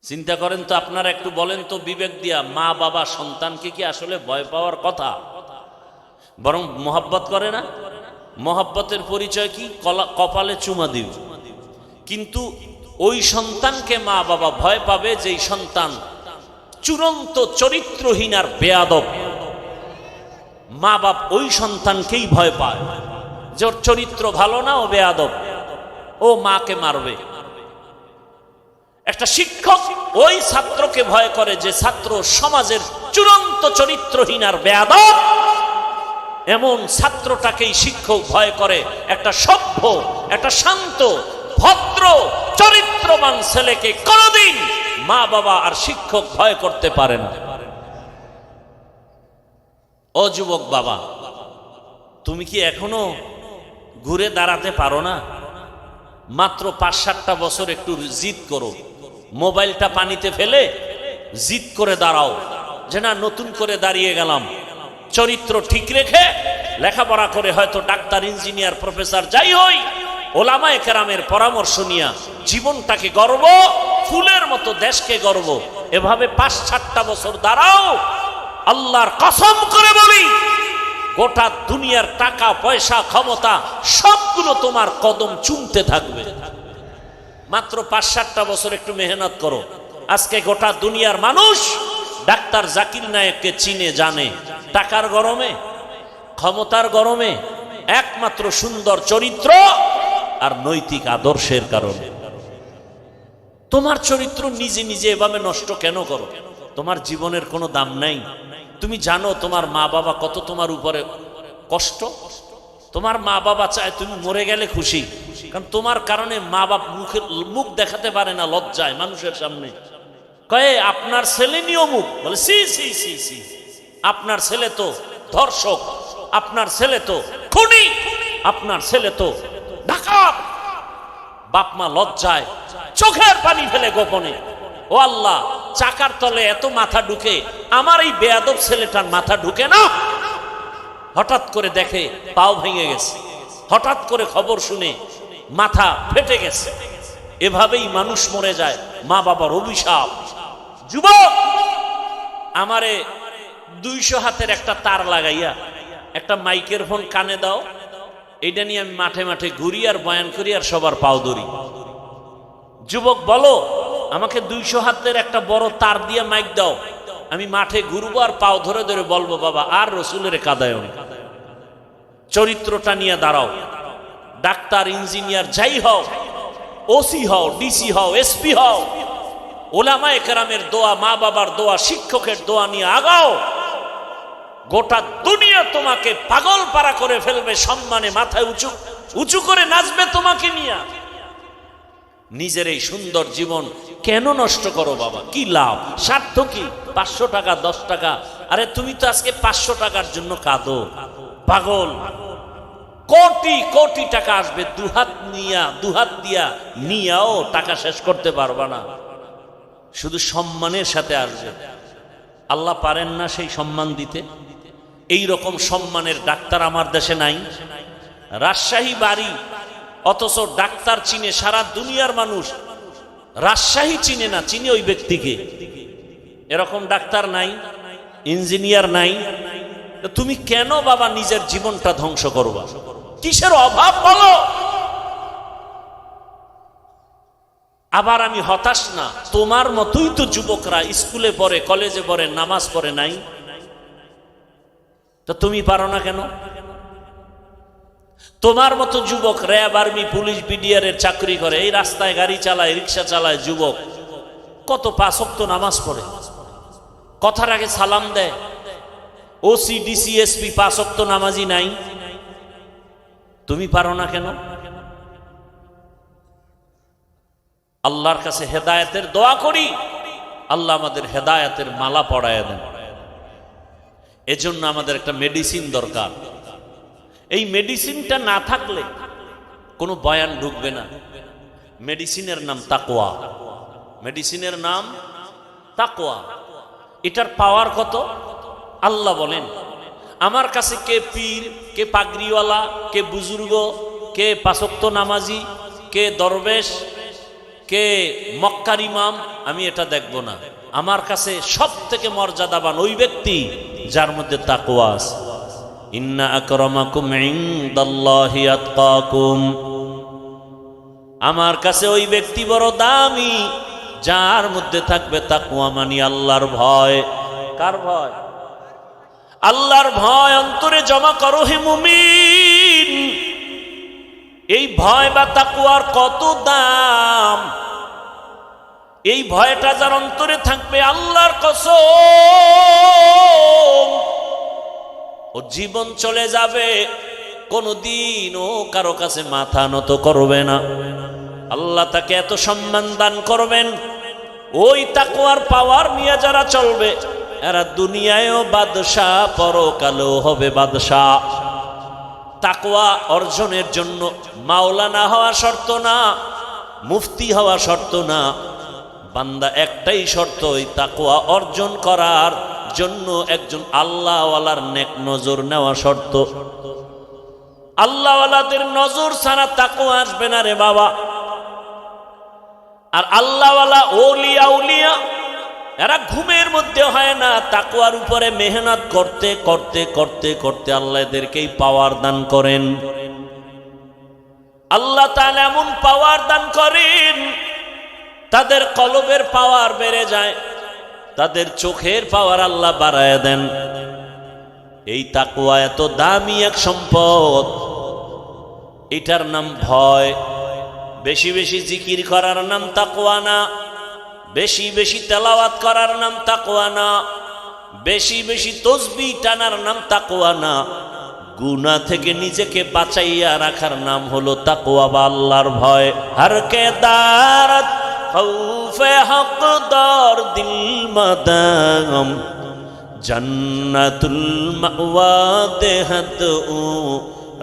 চিন্তা করেন তো আপনারা, একটু বলেন তো বিবেক দিয়া, মা বাবা সন্তানকে কি আসলে ভয় পাওয়ার কথা? বরং মোহাব্বত করে না? মোহাব্বতের পরিচয় কি? কপালে চুমা দিব। কিন্তু ওই সন্তানকে মা বাবা ভয় পাবে যেই সন্তান চূড়ান্ত চরিত্রহীন আর বেয়াদব। মা বাপ ওই সন্তানকেই ভয় পায় যে ওর চরিত্র ভালো না, ও বেয়াদব, ও মাকে মারবে। একটা শিক্ষক ওই ছাত্রকে ভয় করে যে ছাত্র সমাজের চূড়ান্ত চরিত্রহীন আর বেয়াদব। এমন ছাত্রটাকেই শিক্ষক ভয় করে। একটা সভ্য, একটা শান্ত, ভদ্র, চরিত্রবান ছেলেকে কোনদিন মা বাবা আর শিক্ষক ভয় করতে পারে না। ও যুবক বাবা, তুমি কি এখনো ঘুরে দাঁড়াতে পারো না? মাত্র 5-7টা বছর একটু জিদ করো, মোবাইলটা পানিতে ফেলে জিদ করে দাঁড়াও যে না, নতুন করে দাঁড়িয়ে গেলাম, চরিত্র ঠিক রেখে লেখাপড়া করে হয়তো ডাক্তার, ইঞ্জিনিয়ার, প্রফেসর যাই হই, ওলামায়ে কেরামের পরামর্শ নিয়া জীবনটাকে গর্ব, ফুলের মতো দেশকে গর্ব, এভাবে 5-7টা বছর দাঁড়াও। আল্লাহর কসম করে বলি, গোটা দুনিয়ার টাকা পয়সা ক্ষমতা সবগুলো তোমার কদম চুমতে থাকবে। মাত্র 5-7টা বছর একটু মেহনত করো। আজকে গোটা দুনিয়ার মানুষ ডাক্তার জাকির নায়েককে চিনে জানে, টাকার গরমে, ক্ষমতার গরমে, একমাত্র সুন্দর চরিত্র আর নৈতিক আদর্শের কারণে। তোমার চরিত্র নিজে নিজে এভাবে নষ্ট কেন করো? তোমার জীবনের কোনো দাম নাই? তুমি জানো তোমার মা বাবা কত তোমার উপরে কষ্ট? তোমার মা বাবা চায় তুমি মরে গেলে খুশি, কারণ তোমার কারণে মা বাপ মুখ দেখাতে পারে না লজ্জায় মানুষের সামনে। কয়ে আপনার ছেলে নিয়ে মুখ বলে, সি সি সি সি, আপনার ছেলে তো ধর্ষক, আপনার ছেলে তো খুনি, আপনার ছেলে তো ডাকাত। বাপ মা লজ্জায় চোখের পানি ফেলে গোপনে, ও আল্লাহ, চাকার তলে এত মাথা ঢুকে, আমার এই বেয়াদব ছেলেটার মাথা ঢুকে না। হঠাৎ করে দেখে পাও ভেঙে গেছে, হঠাৎ করে খবর শুনে মাথা ফেটে গেছে। এভাবেই মানুষ মরে যায়, মা বাবার অভিশাপ। যুবক, আমারে 200 হাতের একটা তার লাগাইয়া একটা মাইকের ফোন কানে দাও, এইটা নিয়ে আমি মাঠে মাঠে ঘুরি আর বয়ান করি আর সবার পাও ধরি। যুবক বলো, আমাকে 200 হাতের একটা বড় তার দিয়ে মাইক দাও, আমি মাঠে ঘুরবো আর পাও ধরে ধরে বলবো, বাবা আর রসুলের কাদায় না। চরিত্রটা নিয়ে দাঁড়াও। ডাক্তার, ইঞ্জিনিয়ার যাই হও, ওসি হও, ডিসি হও, এসপি হও, ওলামায়ে কেরামের দোয়া, মা বাবার দোয়া, শিক্ষকের দোয়া নিয়ে আগাও। গোটা দুনিয়া তোমাকে পাগল পারা করে ফেলবে, সম্মানে মাথায় উঁচু উঁচু করে নাচবে তোমাকে নিয়ে। নিজের এই সুন্দর জীবন কেন নষ্ট করো বাবা? কি লাভ? স্বার্থ কি? 500 টাকা, 10 টাকা। আরে তুমি তো আজকে 500 টাকার জন্য কাঁদো, পাগল। কোটি কোটি টাকা আসবে, দুহাত দিয়া নিয়াও টাকা শেষ করতে পারবা না। শুধু সম্মানের সাথে আসবে। আল্লাহ পারেন না সেই সম্মান দিতে? এই রকম সম্মানের ডাক্তার আমার দেশে নাই। রাজশাহী বাড়ি, অথচ ডাক্তার চিনে সারা দুনিয়ার মানুষ, রাজশাহী চিনে না, চিনে ওই ব্যক্তিকে। এরকম ডাক্তার নাই, ইঞ্জিনিয়ার নাই। তুমি কেন বাবা নিজের জীবনটা ধ্বংস করবা? কিসের অভাব বলো? আবার আমি হতাশ না, তোমার মতোই তো যুবকরা স্কুলে পড়ে, কলেজে পড়ে, নামাজ পড়ে নাই, তো তুমি পারো না কেন? তোমার মতো যুবক র্যাব, আর্মি, পুলিশ, বিডিআর এর চাকরি করে, এই রাস্তায় গাড়ি চালায়, রিক্সা চালায়, যুবক কত 5 ওয়াক্ত নামাজ পড়ে, কথার আগে সালাম দেয়। ওসি, ডিসি, এসপি 5 ওয়াক্ত নামাজি নাই, তুমি পারো না কেন? আল্লাহর কাছে হেদায়েতের দোয়া করি, আল্লাহ আমাদের হেদায়েতের মালা পরায় দেন। এজন্য আমাদের একটা মেডিসিন দরকার। এই মেডিসিনটা না থাকলে কোনো বয়ান ঢুকবে না। মেডিসিনের নাম তাকওয়া। মেডিসিনের নাম তাকওয়া। এটার পাওয়ার কত? আল্লাহ বলেন, আমার কাছে কে পীর, কে পাগড়িওয়ালা, কে বুজুর্গ, কে 5 ওয়াক্ত নামাজি, কে দরবেশ, কে মক্কার ইমাম, আমি এটা দেখব না। আমার কাছে সব থেকে মর্যাদাবান ওই ব্যক্তি যার মধ্যে তাকওয়া আছে। ইন্না আকরামাকুম ইনদাল্লাহি আতকাকুম, আমার কাছে ওই ব্যক্তি বড় দামি যার মধ্যে থাকবে তাকওয়া, মানে আল্লাহর ভয়। কার ভয়? আল্লাহর ভয় অন্তরে জমা করো হে মুমিন। এই ভয় বা তাকওয়ার কত দাম! এই ভয়টা যার অন্তরে থাকবে, আল্লাহর কসম, ও জীবন চলে যাবে, কোনদিন ও কারো কাছে মাথা নত করবে না। আল্লাহ তাকে এত সম্মান দান করবেন। ওই তাকওয়ার পাওয়ার নিয়ে যারা চলবে, এরা দুনিয়ায়ও বাদশাহ, পরকালেও হবে বাদশাহ। তাকওয়া অর্জনের জন্য মাওলানা হওয়া শর্ত না, মুফতি হওয়া শর্ত না। বান্দা একটাই শর্ত, ওই তাকওয়া অর্জন করার জন্য একজন আল্লাহওয়ালার নেক নজর নেওয়া শর্ত। আল্লাহওয়ালাদের নজর ছাড়া তাকওয়া আসবে না রে বাবা। আর আল্লাহওয়ালা ওলিয়া উলিয়া এরা ঘুমের মধ্যে হয় না, তাকওয়ার উপরে মেহনত করতে করতে করতে করতে আল্লাহ এদেরকেই পাওয়ার দান করেন। আল্লাহ তাআলা এমন পাওয়ার দান করেন, তাদের কলবের পাওয়ার বেড়ে যায়, তাদের চোখের পাওয়ার আল্লাহ বাড়ায় দেন। এই তাকওয়া এত দামি এক সম্পদ, এটার নাম ভয়। বেশি বেশি জিকির করার নাম তাকওয়া না, বেশি বেশি তেলাওয়াত করার নাম তাকওয়া না, বেশি বেশি তসবিহ টানার নাম তাকওয়া না। গুনাহ থেকে নিজেকে বাঁচাইয়া রাখার নাম হলো তাকওয়া বা আল্লাহর ভয়। হর কে দারত খৌফে হকদার দিল মাদাম, জন্নতুল মাওয়া দেহত ও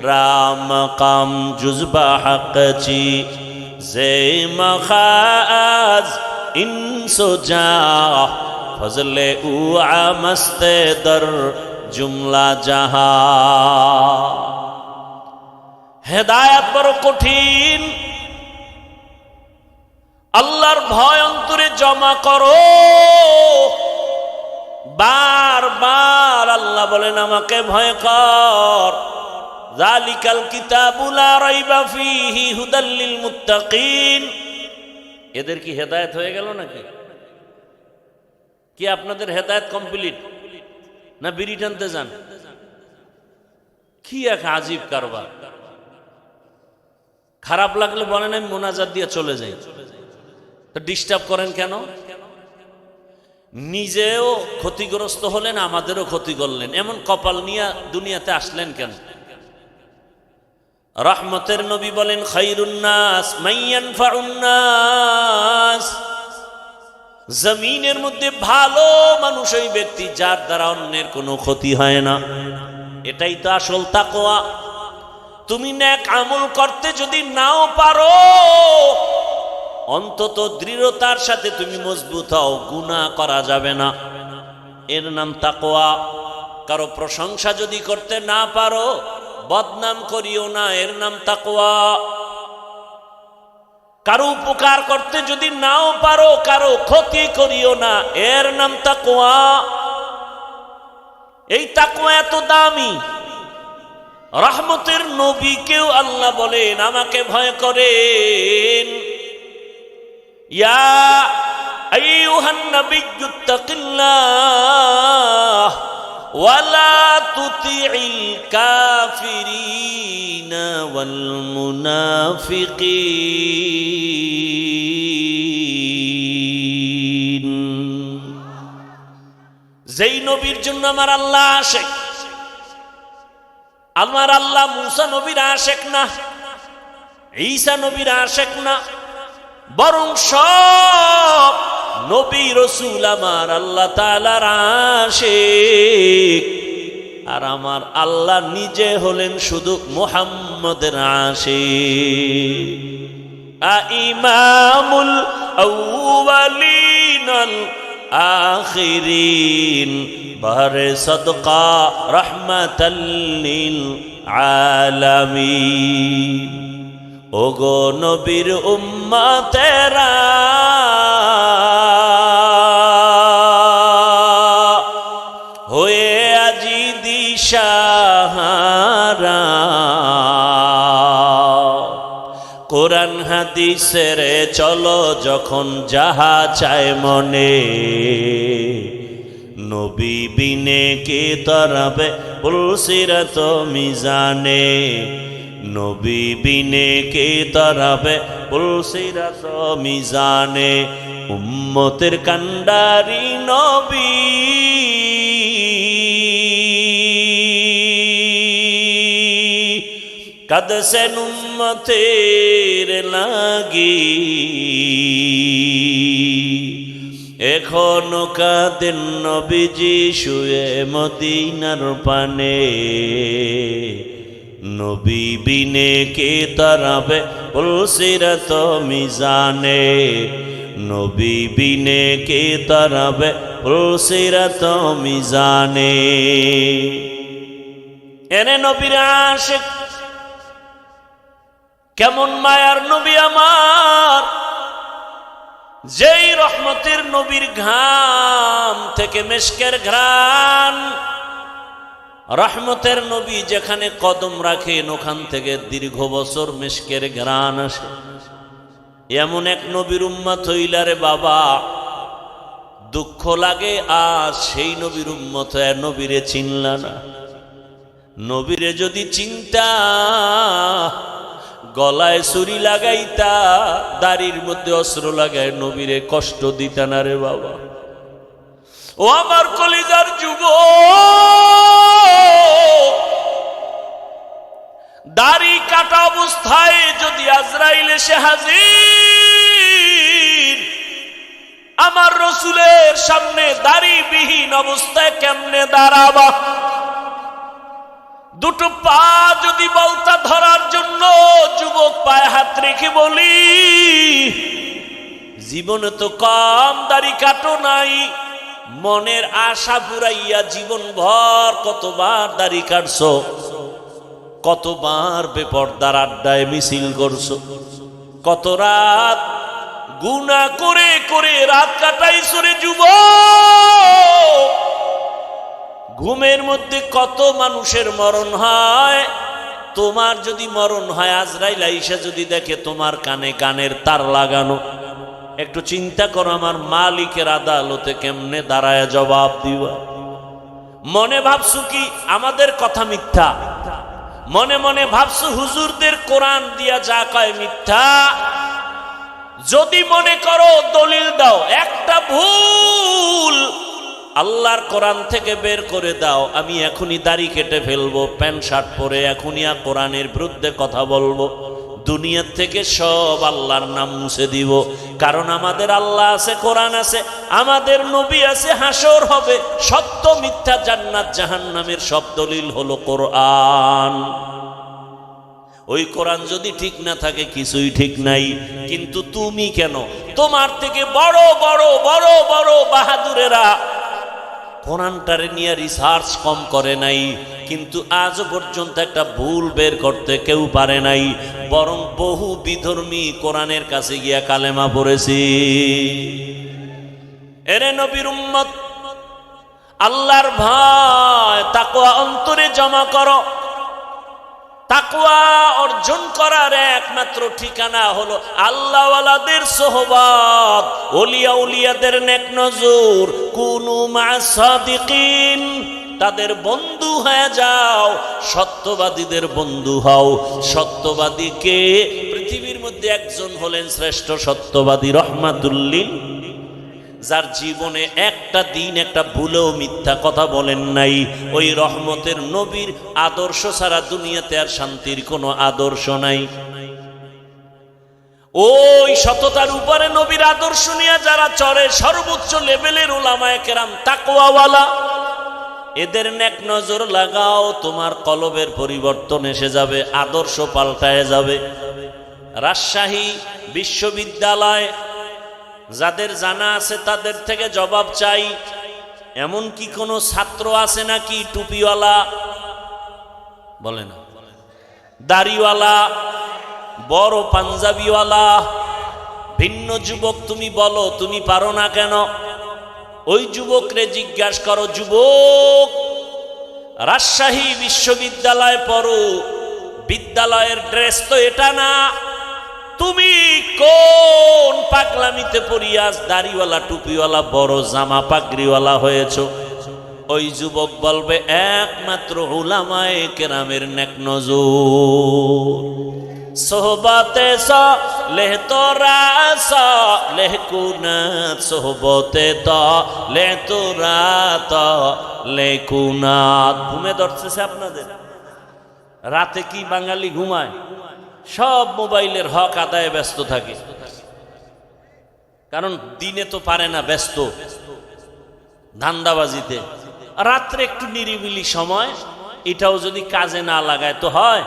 রাম কাম জুজবা হকচি জে মখাজ ইনসো যা ফজলে উ আমস্তে দর জুমলা জাহা। হেদায়েত বড় কঠিন। আল্লাহর ভয় অন্তরে জমা করো। বারবার আল্লাহ বলেন আমাকে ভয় কর। যালিকাল কিতাবু লা রাইবা ফীহি হুদাল লিল মুত্তাকিন। এদের কি হেদায়েত হয়ে গেল নাকি? কি আপনাদের হেদায়েত কমপ্লিট না বিড়ি টানতে যান? কি এক আজীব কারবার। খারাপ লাগলে বলেন আমি মোনাজাত দিয়ে চলে যাই, তো ডিস্টার্ব করেন কেন? নিজেও ক্ষতিগ্রস্ত হলেন, আমাদেরও ক্ষতি করলেন। এমন কপাল নিয়ে দুনিয়াতে আসলেন কেন? রহমতের নবী বলেন খায়রুন নাস মান ইয়ানফাউন নাস। জমিনের মধ্যে ভালো মানুষ ওই ব্যক্তি যার দ্বারা অন্যের কোনো ক্ষতি হয় না। এটাই তো আসল তাকওয়া। তুমি নেক আমল করতে যদি নাও পারো, অন্তত দৃঢ়তার সাথে তুমি মজবুত হও, গুনাহ করা যাবে না। এর নাম তাকওয়া। কারো প্রশংসা যদি করতে না পারো, বদনাম করিও না, এর নাম তাকওয়া। কারো উপকার করতে যদি নাও পারো, কারো ক্ষতি করিও না, এর নাম তাকওয়া। এই তাকওয়া এত দামি। রহমতের নবীকেও আল্লাহ বলেন আমাকে ভয় করেন। ইয়া আইয়ুহান নাবিয়্যুত্তাকিল্লাহ ওয়ালা তুতিইল কাফিরিনা ওয়াল মুনাফিকিন। যেই নবীর জন্য আমার আল্লাহ আশেক, আমার আল্লাহ মুসা নবীর আশেক না, ঈসা নবীর আশেক না, বরং সব নবী রাসূল আমার আল্লাহ তাআলার আশেক। আর আমার আল্লাহ নিজে হলেন শুধু মুহাম্মদের আশেক। ইমামুল আউয়ালিন আল আখিরিন বারে সদকা রহমাতাল লিল আলামিন। ওগো নবীর উম্মতেরা, হয়ে আজি দিশাহারা, কোরআন হাদিসের চলো যখন যাহা চায় মনে, নবী বিনে কে তরাবে পুলসিরাত মিজানে, নবী বিনে কে তরাবে পুলসিরাত মিজানে। উম্মতের কান্ডারি নবী, কাঁদছেন উম্মতের লাগি, এখনো কাঁদেন নবীজি শুয়ে মদিনার পানে, নবী বিনে কে তরাবে পুলসিরাত মিজানে, নবী বিনে কে তরাবে পুলসিরাত মিজানে। এনে নবীর আশিক, কেমন মায়ার নবী আমার, যেই রহমতের নবীর ঘাম থেকে মেশকের ঘ্রাণ। রহমতের নবী যেখানে কদম রাখেন ওখান থেকে দীর্ঘ বছর মেশকের ঘ্রাণ আসে। এমন এক নবীর উম্মত হইলারে বাবা, দুঃখ লাগে আজ সেই নবীর উম্মত নবীরে চিনলা না। নবীরে যদি চিন্তা, গলায় ছুরি লাগাইতা, দাড়ির মধ্যে অস্ত্র লাগায় নবীরে কষ্ট দিতা না রে বাবা। ও আমার কলিজার যুবক, দাড়ি কাটা অবস্থায় যদি আজরাইল এসে হাজির, আমার রসুলের সামনে দাড়িবিহীন অবস্থায় কেমনে দাঁড়াবা? দুটো পা যদি বলতা ধরার জন্য যুবক পায়ে হাত রেখে বলি, জীবনে তো কম দাড়ি কাটো নাই, মনের আশা পুরাইয়া জীবন ভর কতবার দাড়ি কাটছো, কতবার বেপরদার আড্ডায় মিছিল করছো, কত রাত গুনাহ করে করে রাত কাটাইছো রে যুবক। ঘুমের মধ্যে কত মানুষের মরণ হয়। তোমার যদি মরণ হয়, আজরাইল আইসা যদি দেখে তোমার কানে কানের তার লাগানো, একটু চিন্তা করো আমার মালিকের আদালতে কেমনে দাঁড়ায় জবাব দিবা। মনে ভাবছো কি আমাদের কথা মিথ্যা? মনে মনে ভাবছো হুজুরদের কোরআন দিয়া যা কয় মিথ্যা? যদি মনে করো দলিল দাও, একটা ভুল আল্লাহর কোরআন থেকে বের করে দাও, আমি এখনই দাড়ি কেটে ফেলবো, প্যান্ট শার্ট পরে এখনই কোরআনের বিরুদ্ধে কথা বলবো, দুনিয়ার থেকে সব আল্লাহর নাম মুছে দিব। কারণ আমাদের আল্লাহ আছে, কোরআন আছে, আমাদের নবী আছে, হাসর হবে, সত্য মিথ্যা, জান্নাত জাহান্নামের সব দলিল হলো কোরআন। ওই কোরআন যদি ঠিক না থাকে কিছুই ঠিক নাই। কিন্তু তুমি কেন? তোমার থেকে বড় বড় বড় বড় বাহাদুরেরা কোরআনটারে নিয়ে রিসার্চ কম করে নাই, কিন্তু আজও পর্যন্ত একটা ভুল বের করতে কেউ পারে নাই, বরং বহু বিধর্মী কোরআনের কাছে গিয়া কালেমা পড়েছি। এরে নবীর উম্মত, আল্লাহর ভয় তাকওয়া অন্তরে জমা করো। তাকওয়া অর্জন করার একমাত্র ঠিকানা হলো আল্লাহওয়ালাদের সোহবত, ওলিয়া উলিয়াদের নেক নজর। কুনু মা'আস সাদিকিন, তাদের বন্ধু হয়ে যাও, সত্যবাদীদের বন্ধু হও। সত্যবাদীকে পৃথিবীর মধ্যে একজন হলেন শ্রেষ্ঠ সত্যবাদী, রহমাতুল লিল, যার জীবনে একটা দিন একটা ভুলেও মিথ্যা কথা বলেন নাই। ওই রহমতের নবীর আদর্শ ছাড়া দুনিয়াতে আর শান্তির কোনো আদর্শ নাই। ওই সততার উপরে নবীর আদর্শ নিয়ে যারা চড়ে, সর্বোচ্চ লেভেলের উলামায়ে কেরাম তাকওয়াওয়ালা, এদের নেক নজর লাগাও, তোমার কলবের পরিবর্তন এসে যাবে, আদর্শ পাল্টায় যাবে। রাজশাহী বিশ্ববিদ্যালয় যাদের জানা আছে তাদের থেকে জবাব চাই, এমন কি কোনো ছাত্র আছে নাকি টুপিওয়ালা, বলে না, দাড়িওয়ালা, বড় পাঞ্জাবিওয়ালা? ভিন্ন যুবক তুমি বলো, তুমি পারো না কেন? ওই যুবকরে জিজ্ঞাসা করো, যুবক রাজশাহী বিশ্ববিদ্যালয় পড়ো, বিদ্যালয়ের ড্রেস তো এটা না, তুমি কোন পাগলামিতে পড়িয়াস দাড়িওয়ালা টুপিওয়ালা বড় জামা পাগড়িওয়ালা হয়েছ? ওই যুবক বলবে, একমাত্র উলামায়ে কেরামের নেক নজর। সোহবতে সালেহ তোরা সালেহ কুনাত, সোহবতে তালেহ তোরা তালেহ কুনাত। ঘুমে ধরতেছে আপনাদের? রাতে কি বাঙালি ঘুমায়? সব মোবাইলের হক আদায়ে ব্যস্ত থাকে, কারণ দিনে তো পারে না, ব্যস্ত ধান্দাবাজিতে। রাত্রে একটু নিরিবিলি সময়, এটাও যদি কাজে না লাগায় তো হয়,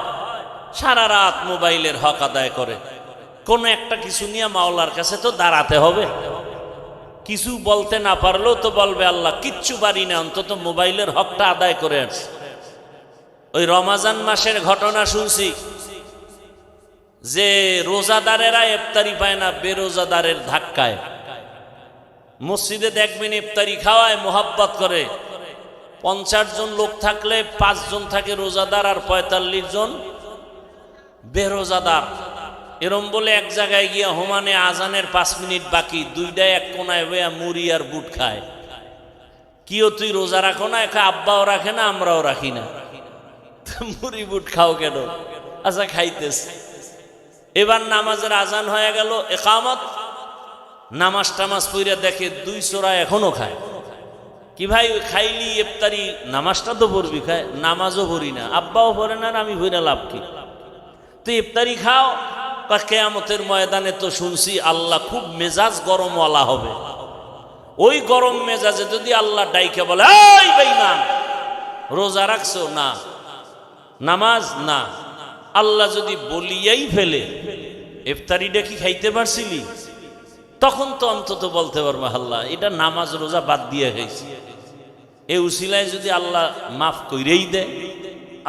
সারা রাত মোবাইলের হক আদায় করে। কোন একটা কিছু নিয়ে মাওলার কাছে তো দাঁড়াতে হবে। কিছু বলতে না পারলেও তো বলবে, আল্লাহ কিচ্ছু পারি না, অন্তত মোবাইলের হকটা আদায় করে আসছে। ওই রমাজান মাসের ঘটনা শুনছি যে রোজাদারেরা ইফতারি পায় না বেরোজাদারের ধাক্কায়। মসজিদে দেখবেন ইফতারি খাওয়ায়, মোহাব্বত করে। 50 জন লোক থাকলে 5 জন থাকে রোজাদার আর 45 জন বেরোজাদার। এরম বলে এক জায়গায় গিয়া হোমানে আজানের 5 মিনিট বাকি, দুইটাই এক কোনায় বইয়া মুড়ি আর বুট খায়। কিও তুই রোজা রাখো না? একা আব্বাও রাখে না, আমরাও রাখি না, মুড়ি বুট খাও কেন? আচ্ছা খাইতেছে। এবার নামাজের আজান হয়ে গেল, একামত, নামাজ টামাজ পইরা দেখে 2 চোরা এখনো খায়। কি ভাই খাইলি ইফতারি, নামাজটা তো পড়বি, খায় নামাজও পড়ি না, আব্বাও পড়ে না, আমি পড়ে লাভ কি? তুই ইফতারি খাও। কিয়ামতের ময়দানে তো শুনছি আল্লাহ খুব মেজাজ গরমওয়ালা হবে। ওই গরম মেজাজে যদি আল্লাহ ডাইকে বলে, এই বেঈমান রোজা রাখছো না, নামাজ না, আল্লাহ যদি বলিয়াই ফেলে ইফতারিটা কি খাইতে পারছিলি, তখন তো অন্তত বলতে পারবো, আল্লাহ এটা নামাজ রোজা বাদ দিয়ে খাইছি। এই উসিলায় যদি আল্লাহ মাফ কইরেই দেয়,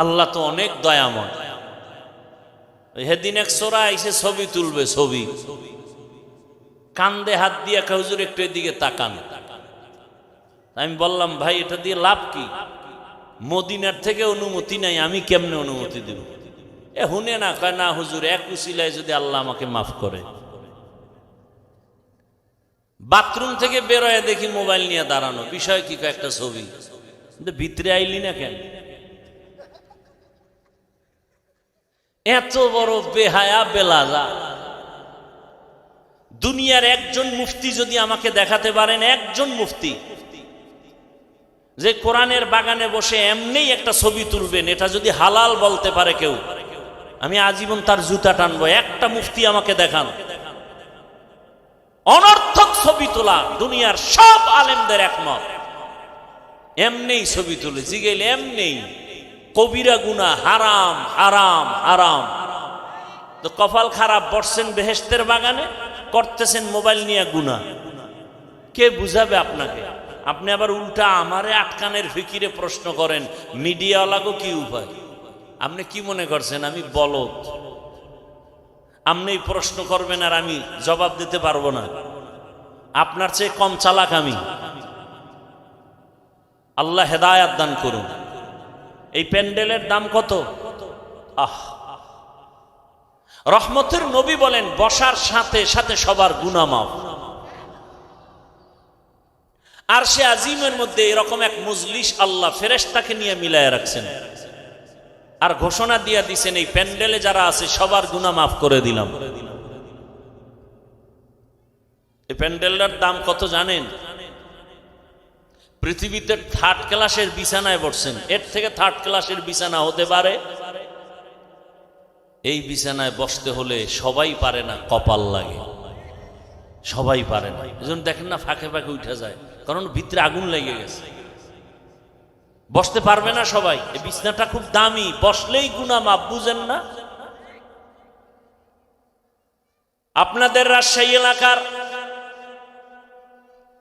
আল্লাহ তো অনেক দয়াময়। সেদিন এক সোরা এসে ছবি তুলবে, ছবি কান্দে হাত দিয়ে, হুজুর একটু এদিকে তাকান। আমি বললাম, ভাই এটা দিয়ে লাভ কি? মদিনার থেকে অনুমতি নাই, আমি কেমনে অনুমতি দেব? হুনে না, কয় না হুজুর, এক উসিলায় যদি আল্লাহ আমাকে মাফ করে। বাথরুম থেকে বেরোয় দেখি মোবাইল নিয়ে দাঁড়ানো, বিষয় কি? একটা ছবি। ভিতরে আইলি না কেন? এত বড় বেহায়া বেলাজা। দুনিয়ার একজন মুফতি যদি আমাকে দেখাতে পারেন, একজন মুফতি যে কোরআনের বাগানে বসে এমনি একটা ছবি তুলবেন, এটা যদি হালাল বলতে পারে কেউ, আমি আজীবন তার জুতা টানবো। একটা মুফতি আমাকে দেখান। অনর্থক ছবি তোলা দুনিয়ার সব আলেমদের একমত, এমনি ছবি তুলে জিগেলে এমনি কবিরা গুনাহ, হারাম হারাম হারাম। তো কপাল খারাপ, বসছেন বেহেশতের বাগানে, করতেছেন মোবাইল নিয়ে গুনাহ। কে বুঝাবে আপনাকে? আপনি আবার উল্টা আমারে আটকানের ফিকিরে প্রশ্ন করেন মিডিয়াওয়ালাগো কি উপায়? আপনি কি মনে করছেন আমি বলদ? আপনি প্রশ্ন করবেন আর আমি জবাব দিতে পারবো না? আপনার চেয়ে কম চালাক আমি? আল্লাহ হেদায়াত দান করুন। এই প্যান্ডেলের দাম কত? আহ, রহমতের নবী বলেন বসার সাথে সাথে সবার গুনাহ মাফ। আর সে আজিমের মধ্যে এরকম এক মজলিস আল্লাহ ফেরেশতাকে নিয়ে মিলায় রাখছেন আর ঘোষণা দিয়ে দিছেন এই প্যান্ডেলে যারা আছে সবার গুনাহ মাফ করে দিলাম। এই প্যান্ডেলটার দাম কত জানেন? পৃথিবীতে থার্ড ক্লাসের বিছানায় বসছেন, এর থেকে থার্ড ক্লাসের বিছানা হতে পারে? এই বিছানায় বসতে হলে সবাই পারে না, কপাল লাগে, সবাই পারে না। এজন্য দেখেন না ফাঁকে ফাঁকে উঠে যায়, কারণ ভিতরে আগুন লেগে গেছে, বসতে পারবে না সবাই। এই বিছানাটা খুব দামি, বসলেই গুনাহ মাফ, বুঝেন না? আপনাদের রাজশাহী এলাকার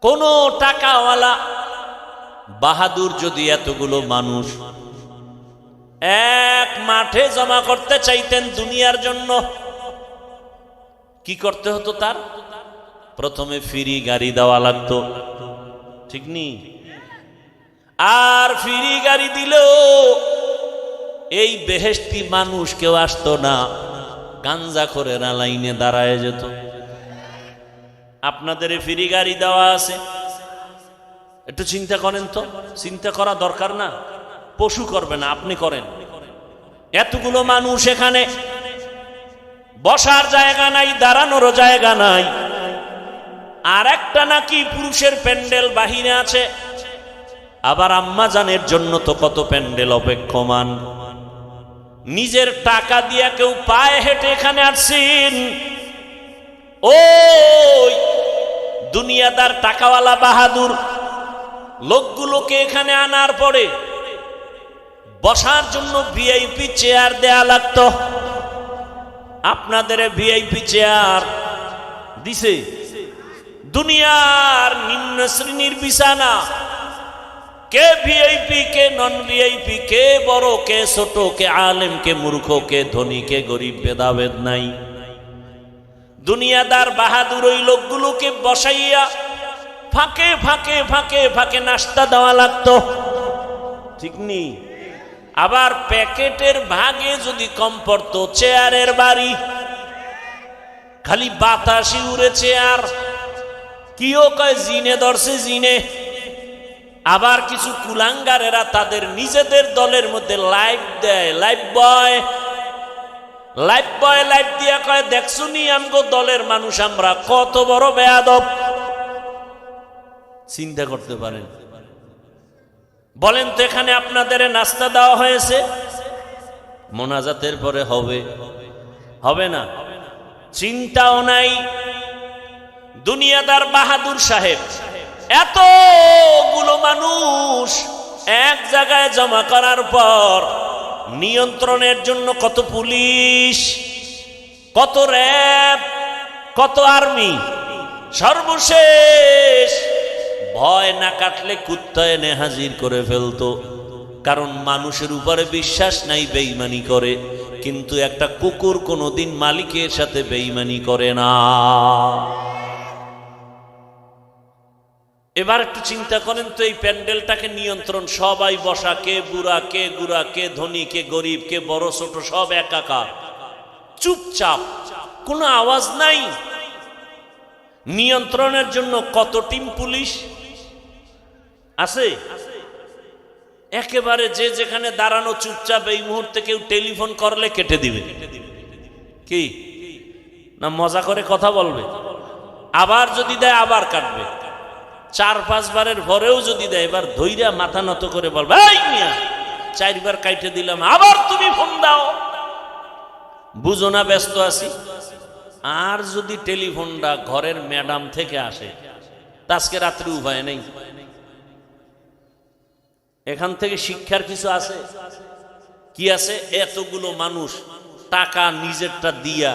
কোন টাকাওয়ালা বাহাদুর যদি এতগুলো মানুষ এক মাঠে জমা করতে চাইতেন দুনিয়ার জন্য, কি করতে হতো? তার প্রথমে ফ্রি গাড়ি দেওয়া লাগতো, ঠিক নি? আর ফ্রি গাড়ি দিলেও এই বেহেশতি মানুষ কেউ আসতো না, গাঞ্জা করে না লাইনে দাঁড়ায় যেত। আপনাদের ফ্রি গাড়ি দেওয়া আছে, একটু চিন্তা করেন তো। চিন্তা করা দরকার না? পশু করবে না, আপনি করেন। এতগুলো মানুষ এখানে, বসার জায়গা নাই, দাঁড়ানোর জায়গা নাই। আর একটা নাকি পুরুষের প্যান্ডেল বাহিরে আছে, আবার আম্মা জানের জন্য তো কত প্যান্ডেল অপেক্ষমান। নিজের টাকা দিয়া কেউ পায়ে হেঁটে এখানে আসছেন। ওই দুনিয়াদার টাকাওয়ালা বাহাদুর লোকগুলোকে এখানে আনার পরে বসার জন্য ভিআইপি চেয়ার দেয়া লাগতো। আপনাদের ভিআইপি চেয়ার দিছে? দুনিয়ার নিম্ন শ্রেণীর বিছানা, কে ভিআইপি কে নন ভিআইপি, কে বড় কে ছোট, কে আলেম কে মূর্খ, কে ধনী কে গরিব, ভেদাভেদ নাই। দুনিয়াদার বাহাদুর ওই লোকগুলোকে বসাইয়া ফাঁকে ফাঁকে ফাঁকে ফাঁকে নাস্তা দেওয়া লাগতো, ঠিক নি? আবার প্যাকেটের ভাগে যদি কম পড়তো, চেয়ারের বাড়ি, খালি বাতাসি উড়ে চেয়ার, কিও কয় জিনে ধরছে জিনে। আবার কিছু কুলাঙ্গারেরা তাদের নিজেদের দলের মধ্যে লাইভ দেয়, লাইভ বয় লাইভ দিয়া কয় দেখছো নি আমগো দলের মানুষ আমরা কত বড় বেয়াদব। চিন্তা করতে পারেন? বলেন তো এখানে আপনাদের নাস্তা দেওয়া হয়েছে? মোনাজাতের পরে হবে? হবে না? চিন্তাও নাই। দুনিয়াদার বাহাদুর সাহেব এতগুলো মানুষ এক জায়গায় জমা করার পর নিয়ন্ত্রণের জন্য কত পুলিশ, কত র্যাব, কত আর্মি, সর্বশেষ ভয় না কাটলে কুত্তা এনে হাজির করে ফেলতো। কারণ মানুষের উপরে বিশ্বাস নাই, বেঈমানি করে। কিন্তু একটা কুকুর কোনোদিন মালিকের সাথে বেঈমানি করে না। এবার একটু চিন্তা করেন তো, এই প্যান্ডেলটাকে নিয়ন্ত্রণ, সবাই বসা, কে বুড়া কে গুড়া, কে ধনী কে গরিব, কে বড় ছোট, সব একাকার, চুপচাপ, কোনো আওয়াজ নাই। নিয়ন্ত্রণের জন্য কত টিম পুলিশ আছে? একেবারে যে যেখানে দাঁড়ানো চুপচাপ, এই মুহূর্তে কেউ টেলিফোন করলে কেটে দিবে। কি না মজা করে কথা বলবে? আবার যদি দেয় আবার কাটবে। 4-5 বারের পরেও যদি দেয়, এবার ধৈর্য মাথা নত করে বলবে, এই মিয়া 4 বার কাইটে দিলাম, আবার তুমি ফোন দাও, বুঝো না ব্যস্ত আছি। আর যদি টেলিফোনটা ঘরের ম্যাডাম থেকে আসে, আজকে রাত্রে উপায় নেই। এখান থেকে শিক্ষার কিছু আছে? কি আছে? এতগুলো মানুষ টাকা নিজেরটা দিয়া,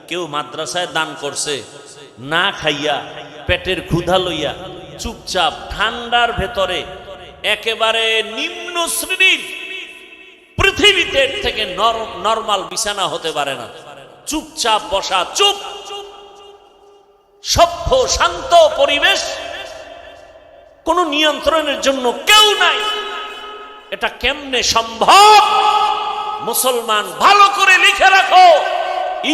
কেউ মাদ্রাসায় দান করছে, না খাইয়া পেটের ক্ষুধা লইয়া চুপচাপ ঠান্ডার ভেতরে একেবারে নিম্ন শ্রেণীর পৃথিবীতে এর থেকে নরমাল বিছানা হতে পারে না। চুপচাপ বসা, চুপ, সভ্য শান্ত পরিবেশ, কোন নিয়ন্ত্রণের জন্য কেউ নাই। এটা কেমনে সম্ভব? মুসলমান ভালো করে লিখে রাখো,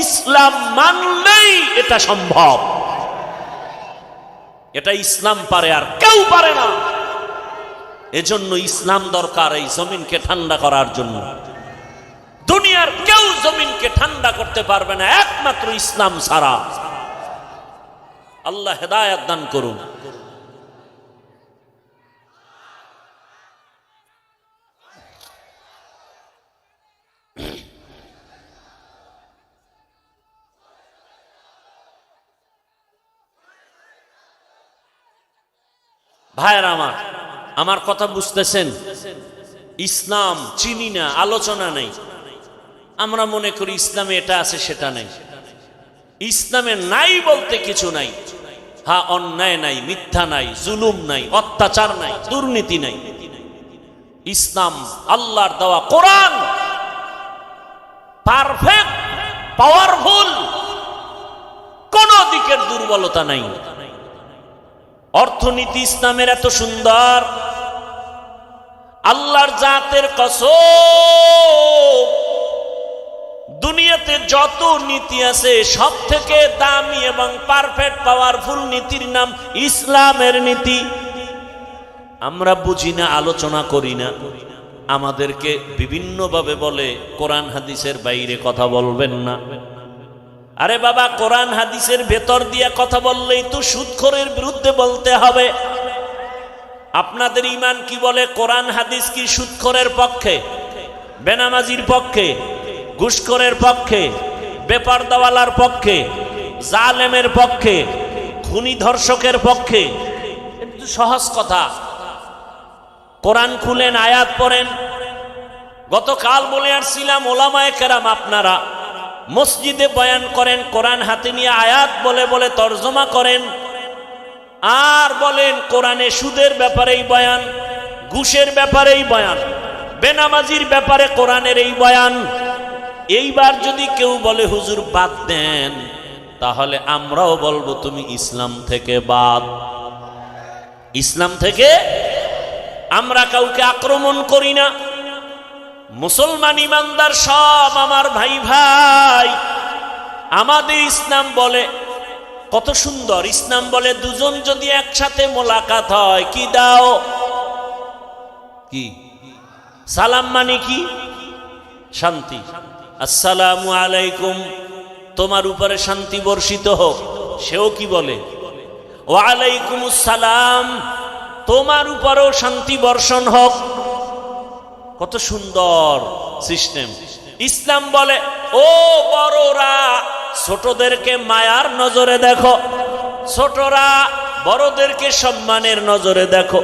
ইসলাম মানলেই এটা সম্ভব। এটা ইসলাম পারে, আর কেউ পারে না। এজন্য ইসলাম দরকার এই জমিনকে ঠান্ডা করার জন্য। দুনিয়ার কেউ জমিনকে ঠান্ডা করতে পারবে না একমাত্র ইসলাম ছাড়া। আল্লাহ হেদায়েত দান করুন। ভাইয়েরা আমার কথা বুঝতেছেন? ইসলাম চিনি না, আলোচনা নেই। আমরা মনে করি ইসলামে এটা আছে সেটা নেই। ইসলামে নাই বলতে কিছু নাই। হ্যাঁ, অন্যায় নাই, মিথ্যা নাই, জুলুম নাই, অত্যাচার নাই, দুর্নীতি নাই। ইসলাম আল্লাহর দেওয়া কোরআন পারফেক্ট, পাওয়ারফুল, কোন দিকের দুর্বলতা নাই। অর্থনীতি ইসলামের এত সুন্দর, আল্লাহর জাতের কসম, দুনিয়াতে যত নীতি আছে সব থেকে দামি এবং পারফেক্ট পাওয়ারফুল নীতির নাম ইসলামের নীতি। আমরা বুঝি না, আলোচনা করি না। আমাদেরকে বিভিন্নভাবে বলে কোরআন হাদিসের বাইরে কথা বলবেন না। আরে বাবা, কোরআন হাদিসের ভেতর দিয়ে কথা বললেই তো সুদখোরের বিরুদ্ধে বলতে হবে। আপনাদের ঈমান কি বলে? কোরআন হাদিস কি সুদখোরের পক্ষে, বেনামাজির পক্ষে, ঘুষখোরের পক্ষে, বেপরদাওয়ালার পক্ষে, জালেমের পক্ষে, খুনি ধর্ষকের পক্ষে? একটু সহজ কথা। কোরআন খুলেন, আয়াত পড়েন। গতকাল বলে আসছিলাম, ওলামায়ে কেরাম আপনারা মসজিদে বয়ান করেন, কোরআন হাতে নিয়ে আয়াত বলে বলে তর্জমা করেন, আর বলেন কোরআনে সুদের ব্যাপারেই বয়ান, ঘুষের ব্যাপারেই বয়ান, বেনামাজির ব্যাপারে কোরআনের এই বয়ান। এইবার যদি কেউ বলে হুজুর বাদ দেন, তাহলে আমরাও বলবো তুমি ইসলাম থেকে বাদ। ইসলাম থেকে আমরা কাউকে আক্রমণ করি না। মুসলমান ইমানদার সব আমার ভাই ভাই। আমাদের ইসলাম বলে, কত সুন্দর ইসলাম বলে, দুজন যদি একসাথে মোলাকাত হয়, কি দাও? কি সালাম? মানে কি? শান্তি। আসসালামু আলাইকুম, তোমার উপরে শান্তি বর্ষিত হোক। সেও কি বলে? ওয়া আলাইকুমুস সালাম, তোমার উপরেও শান্তি বর্ষণ হোক। কত সুন্দর সিস্টেম। ইসলাম বলে, ও বড়রা ছোটদেরকে মায়ার নজরে দেখো, ছোটরা বড়দেরকে সম্মানের নজরে দেখো।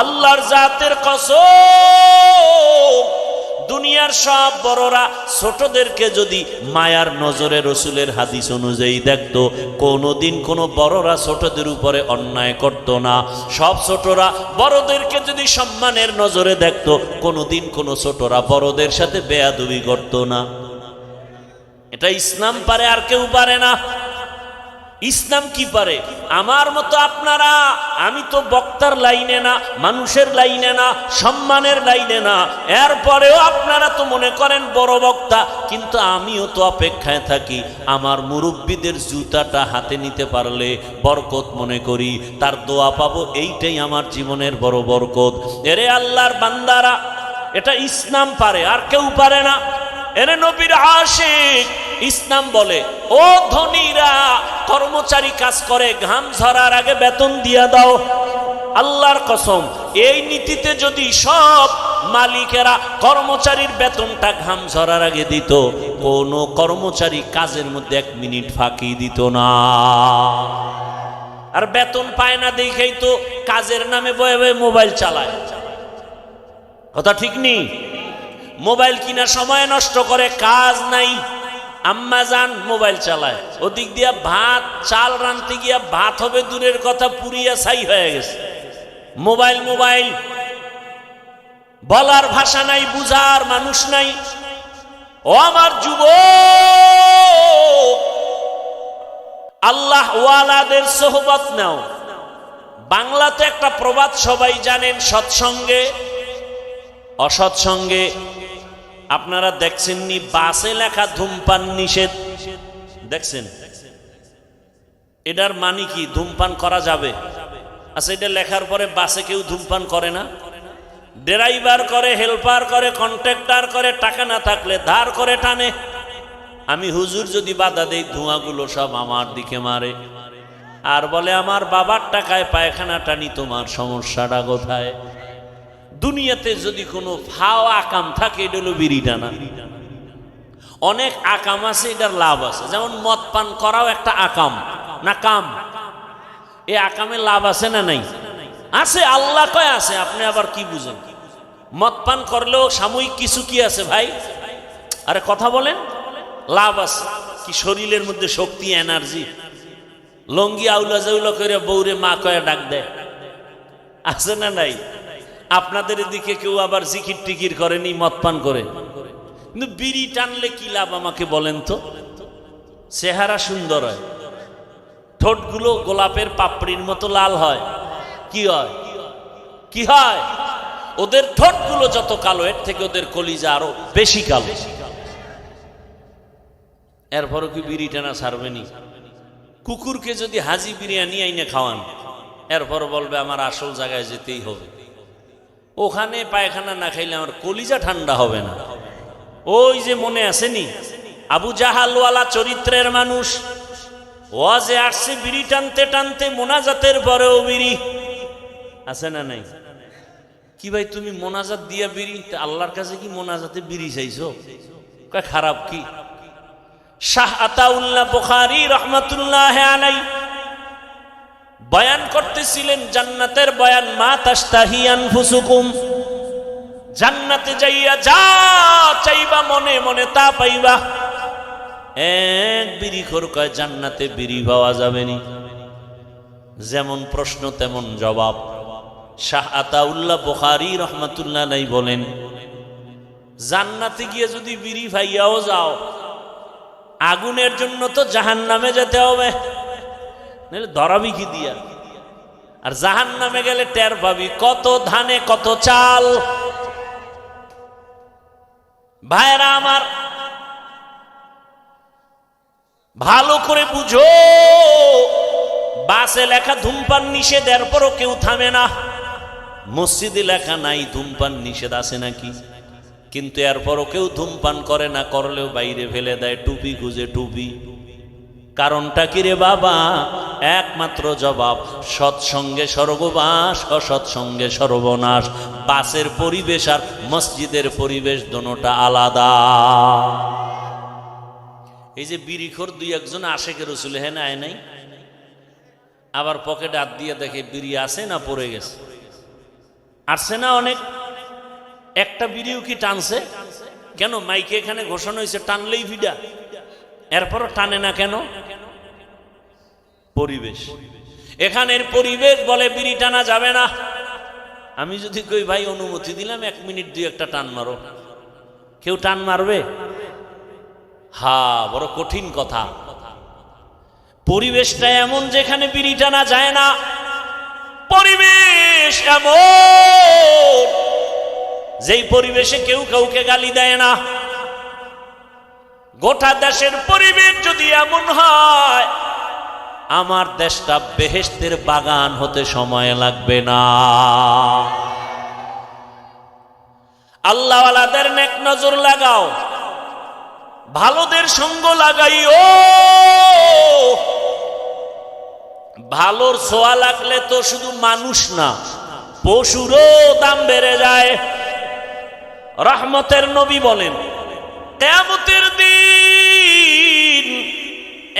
আল্লাহর জাতের কসম, দুনিয়ার সব বড়রা ছোটদেরকে যদি মায়ার নজরে রসুলের হাদিস অনুযায়ী দেখতো, কোনোদিন কোনো বড়রা ছোটদের উপরে অন্যায় করত না। সব ছোটরা বড়দেরকে যদি সম্মানের নজরে দেখতো, কোনোদিন কোনো ছোটরা বড়দের সাথে বেয়াদবি করত না। এটা ইসলাম পারে, আর কেউ পারে না। ইসলাম কি পারে? আমার মতো আপনারা, আমি তো বক্তার লাইনে না, মানুষের লাইনে না, সম্মানের লাইনে না। এরপরেও আপনারা তো মনে করেন বড় বক্তা, কিন্তু আমিও তো অপেক্ষায় থাকি। আমার মুরব্বীদের জুতাটা হাতে নিতে পারলে বরকত মনে করি, তার দোয়া পাবো, এইটাই আমার জীবনের বড় বরকত। এরে আল্লাহর বান্দারা, এটা ইসলাম পারে, আর কেউ পারে না। এরে নবীর আশিক, ইসলাম বলে, ও ধনীরা, কর্মচারী কাজ করে, ঘাম ঝরার আগে বেতন দিয়া দাও। আল্লাহর কসম, এই নীতিতে যদি সব মালিকেরা কর্মচারীর বেতনটা ঘাম ঝরার আগে দিত, কোনো কর্মচারী কাজের মধ্যে 1 মিনিট ফাঁকি দিত না। আর বেতন পায় না দেখেই তো কাজের নামে বয়ে বয়ে মোবাইল চালায়। কথা ঠিক নেই? মোবাইল কিনা সময় নষ্ট করে, কাজ নাই। আম্মা জান মোবাইল চালায়, ওদিক দিয়া ভাত চাল রানতে গিয়া ভাত হবে দূরের কথা, পুরিয়া ছাই হয়ে গেছে। মোবাইল মোবাইল বলার ভাষা নাই, বুঝার মানুষ নাই। ও আমার যুবক, আল্লাহ ওয়ালাদের সোহবত নাও। বাংলাতে একটা প্রবাদ সবাই জানেন, সৎসঙ্গে অসৎসঙ্গে। আপনারা দেখছেননি বাসে লেখা ধূমপান নিষেধ, দেখছেন? এটার মানে কি? ধূমপান করা যাবে? আচ্ছা, এটা লেখার পরে বাসে কেউ ধূমপান করে না? ড্রাইভার করে, হেল্পার করে, কন্ট্রাক্টর করে, টাকা না থাকলে ধার করে টানে। আমি হুজুর যদি বাধা দেই, ধোঁয়াগুলো সব আমার দিকে মারে আর বলে আমার বাবার টাকায় পায়খানা টানি, তোমার সমস্যাটা কোথায়? দুনিয়াতে যদি কোনো ফাও আকাম থাকে, এটা হলো বিড়ি টানা। অনেক আকাম আছে, এটার লাভ আছে। যেমন মদ পান করাও একটা আকাম না কাম? এই আকামে লাভ আছে না নাই? আছে, আল্লাহ কয় আছে। আপনি আবার কি বুঝেন? মদ পান করলেও সাময়িক কিছু কি আছে ভাই? আরে কথা বলেন, লাভ আছে। কি শরীরের মধ্যে শক্তি, এনার্জি। লঙ্গি আউলা জাউলা করে বউরে মা কয়ে ডাক দেয়, আছে না নাই? আপনাদের এদিকে কেউ আবার জিকির টিকির করেনি মদ পান করে, কিন্তু বিড়ি টানলে কি লাভ আমাকে বলেন তো? চেহারা সুন্দর হয়, ঠোঁটগুলো গোলাপের পাপড়ির মতো লাল হয়। কি হয়? কি হয়? ওদের ঠোঁটগুলো যত কালো, এর থেকে ওদের কলিজা আরো বেশি কালো। এরপরও কি বিড়ি টানা ছাড়বেনি? কুকুরকে যদি হাজি বিরিয়ানি আইনে খাওয়ান, এরপর বলবে আমার আসল জায়গায় যেতেই হবে, ওখানে পায়খানা না খাইলে আমার কলিজা ঠান্ডা হবে না। ওই যে মনে আসেনি, আবু জাহালওয়ালা চরিত্রের মানুষ ওয়াজে আসছে বিড়ি টানতে টানতে, মোনাজাতের পরেও বিড়ি। আছে না নাই? কি ভাই তুমি মোনাজাত দিয়া বিড়ি? আল্লাহর কাছে কি মোনাজাতে বিড়ি চাইছো? কয় খারাপ কি? শাহ আতাউল্লাহ বুখারী রহমাতুল্লাহ আলাইহি বয়ান করতেছিলেন জান্নাতের বয়ান, মা তাশতাহি আনফুসুকুম, জান্নাতে যাইয়া যা চাইবা মনে মনে তা পাইবা। এক বিড়িখোর কয় জান্নাতে বিড়ি পাওয়া যাবে নি। যেমন প্রশ্ন তেমন জবাব। শাহ আতাউল্লাহ বুখারী রহমাতুল্লাহ আলাইহি বলেন, জান্নাতে গিয়ে যদি বিড়ি পাইয়াও যাও, আগুনের জন্য তো জাহান্নামে যেতে হবে, নাহলে ধরাবি কি দিয়া? আর জাহান্নামে গেলে টের পাবি কত ধানে কত চাল। ভাইরা আমার, ভালো করে বুঝো, বাসে লেখা ধূমপান নিষেধ, এরপরও কেউ থামে না। মসজিদে লেখা নাই ধূমপান নিষেধ, আছে নাকি? কিন্তু এরপরও কেউ ধূমপান করে না, করলেও বাইরে ফেলে দেয় টুপি খুঁজে টুপি। কারণটা কি রে বাবা? একমাত্র জবাব, সৎসঙ্গে স্বর্গবাস, অসৎসঙ্গে সর্বনাশ। বাসের পরিবেশ আর মসজিদের পরিবেশ দোনোটা আলাদা। এই যে বিড়িখোর দুই একজন আশেকের রসুল হ্যাঁ না, আয় নাই, আবার পকেটে হাত দিয়ে দেখে বিড়ি আছে না পড়ে গেছে। আসছে না অনেক? একটা বিড়িও কি টানছে? কেন? মাইকে এখানে ঘোষণা হয়েছে টানলেই ভিডা, এরপরও টানে না কেন? পরিবেশ, এখানের পরিবেশ বলে বিড়ি টানা যাবে না। আমি যদি কই ভাই অনুমতি দিলাম 1 মিনিট 2 একটা টান মারো, কেউ টান মারবে? বড় কঠিন কথা। পরিবেশটা এমন যেখানে বিড়ি টানা যায় না। পরিবেশ এমন যেই পরিবেশে কেউ কাউকে গালি দেয় না। গোটা দেশের পরিবেশ যদি এমন হয়, আমার দেশটা বেহেশতের বাগান হতে সময় লাগবে না। আল্লাহওয়ালাদের নেক নজর লাগাও, ভালোদের সঙ্গ লাগাইও। ভালোর ছোঁয়া লাগলে তো শুধু মানুষ না, পশুরও দাম বেড়ে যায়। রহমতের নবী বলেন, কিয়ামতের দিন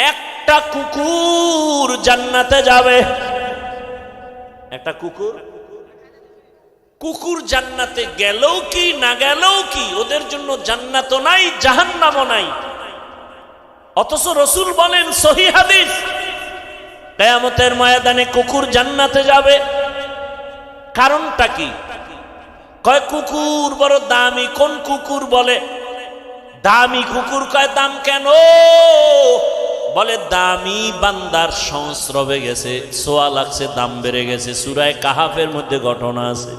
একটা কুকুর জান্নাতে যাবে। একটা কুকুর জান্নাতে গেলেও কি না গেলেও কি, ওদের জন্য জান্নাতও নাই জাহান্নামও নাই। অথচ রসুল বলেন সহিহ হাদিস, কিয়ামতের ময়দানে কুকুর জান্নাতে যাবে। কারণটা কি? কয় কুকুর বড় দামি। কোন কুকুর? বলে দামি কুকুর। কয় দাম কেন? বলে দামি বান্দার সংস্রবে গেছে, সোয়া লাগছে, দাম বেড়ে গেছে। সূরা কাহাফের মধ্যে ঘটনা আছে।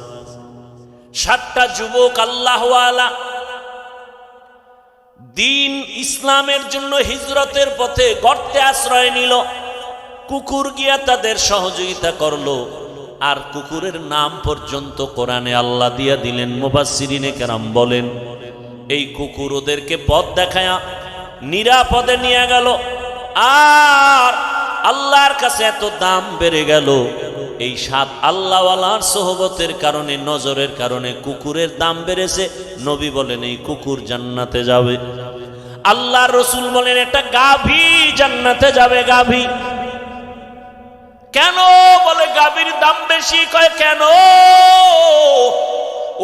7টা যুবক আল্লাহওয়ালা দিন ইসলামের জন্য হিজরতের পথে গর্তে আশ্রয় নিল। কুকুর গিয়া তাদের সহযোগিতা করলো, আর কুকুরের নাম পর্যন্ত কোরআনে আল্লাহ দিয়া দিলেন। মুফাসসিরিনে কেরাম বলেন এই কুকুর ওদেরকে পথ দেখায়া নিরাপদে নিয়ে গেল। আর আল্লাহর কাছে এত দাম বেড়ে গেল, এই 7 আল্লাহওয়ালার সোহবতের কারণে, নজরের কারণে কুকুরের দাম বেড়েছে। নবী বলেন এই কুকুর জান্নাতে যাবে। আল্লাহর রাসূল বলেন একটা গাভী জান্নাতে যাবে। গাভী কেন? বলে গাভীর দাম বেশি। কয় কেন?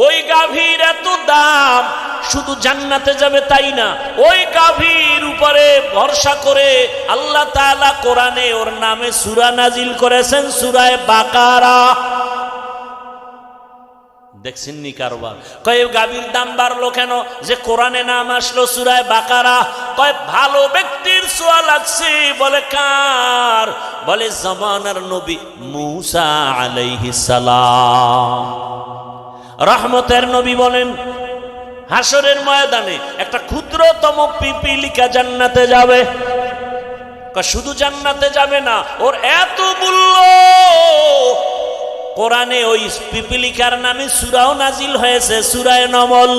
ওই গাভীর এত দাম, শুধু জান্নাতে যাবে তাই না, ওই গাভীর উপরে ভরসা করে আল্লাহ তাআলা কোরআনে ওর নামে সূরা নাজিল করেছেন, সূরা বাকারা। দেখছেন নি কারবার? কয় গাভীর দাম বাড়লো কেন? যে কোরআনে নাম আসলো সূরা বাকারা। কয় ভালো ব্যক্তির ছোঁয়া লাগছে। বলে কার? বলে জামানার নবী মূসা আলাইহিস সালাম, রহমতের নবী। বলেন হাসরের ময়দানে একটা ক্ষুদ্রতম পিপিলিকা জান্নাতে যাবে। শুধু জান্নাতে যাবে না, ওর এত মূল্য। কোরআনে ওই পিপিলিকার নামে সূরাও নাজিল হয়েছে, সূরা নমল।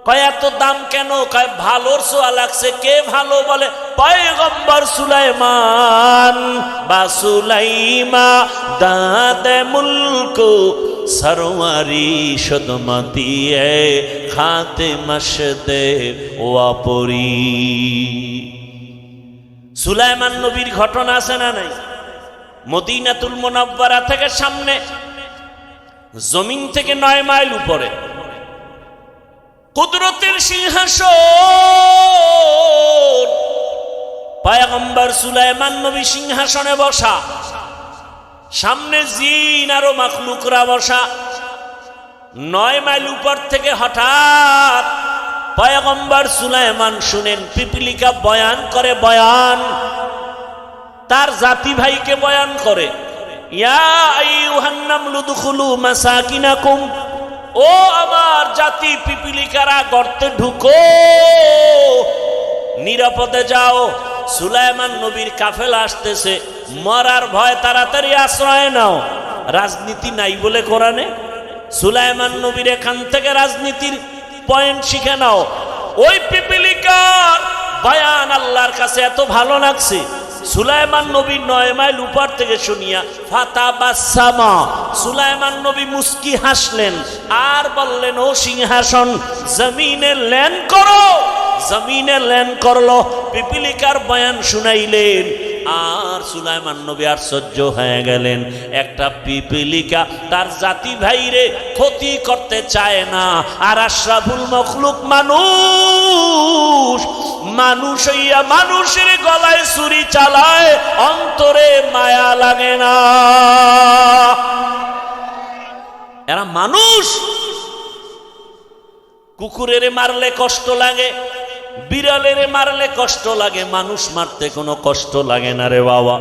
কয় এত দাম কেন? কয় ভালোর ছোঁয়া লাগছে। কে ভালো? বলে পয়গম্বর সুলাইমান বা সুলাইমা দাদে মুলক সরওয়ারি সদমতি এ খাতে মশদে ওয়াপরি। সুলাইমান নবীর ঘটনা আছে না নাই? মদিনাতুল মুনাওয়ারা থেকে সামনে, জমিন থেকে 9 মাইল উপরে কুদরতের সিংহাসন। পয়গম্বর সুলাইমান নবী সিংহাসনে বসা, সামনে জিন আরো মাখলুকরা বসা। 9 মাইল উপর থেকে হঠাৎ পয়গম্বর সুলাইমান শুনেন পিপিলিকা বয়ান করে। বয়ান তার জাতি ভাইকে বয়ান করে, ইয়া আইয়ুহান নামলু দুখুলু মাসাকিনাকুম, ও আমার জাতি পিপিলিকারা গর্তে ঢুকো, নিরাপদে যাও। সুলাইমান নবীর কাফেলা আসতেছে, মরার ভয়, তাড়াতাড়ি আশ্রয় নাও। রাজনীতি নাই বলে কোরআনে। সুলাইমান নবীর এখান থেকে রাজনীতির পয়েন্ট শিখে নাও। ওই পিপিলিকার বয়ান আল্লাহর কাছে এত ভালো লাগছে, সুলাইমান নবী 9 মাইল উপর থেকে শুনিয়া ফাতাবাসসামা, সুলাইমান নবী মুস্কি হাসলেন আর বললেন ও সিংহাসন জমিনে ল্যান্ড করো। জমিনে ল্যান্ড করলো, পিপিলিকার বয়ান শুনাইলেন। আর সুলাইমান নবী আশ্চর্য হয়ে গেলেন, একটা পিপিলিকা তার জাতি ভাইরে ক্ষতি করতে চায় না, আর আশরাফুল মখলুক মানুষ, মানুষ হইয়া মানুষের গলায় ছুরি চালায়, অন্তরে মায়া লাগে না। এরা মানুষ। কুকুরের মারলে কষ্ট লাগে, বিড়ালের মারলে কষ্ট লাগে, মানুষ মারতে কোনো কষ্ট লাগে না রে বাবা।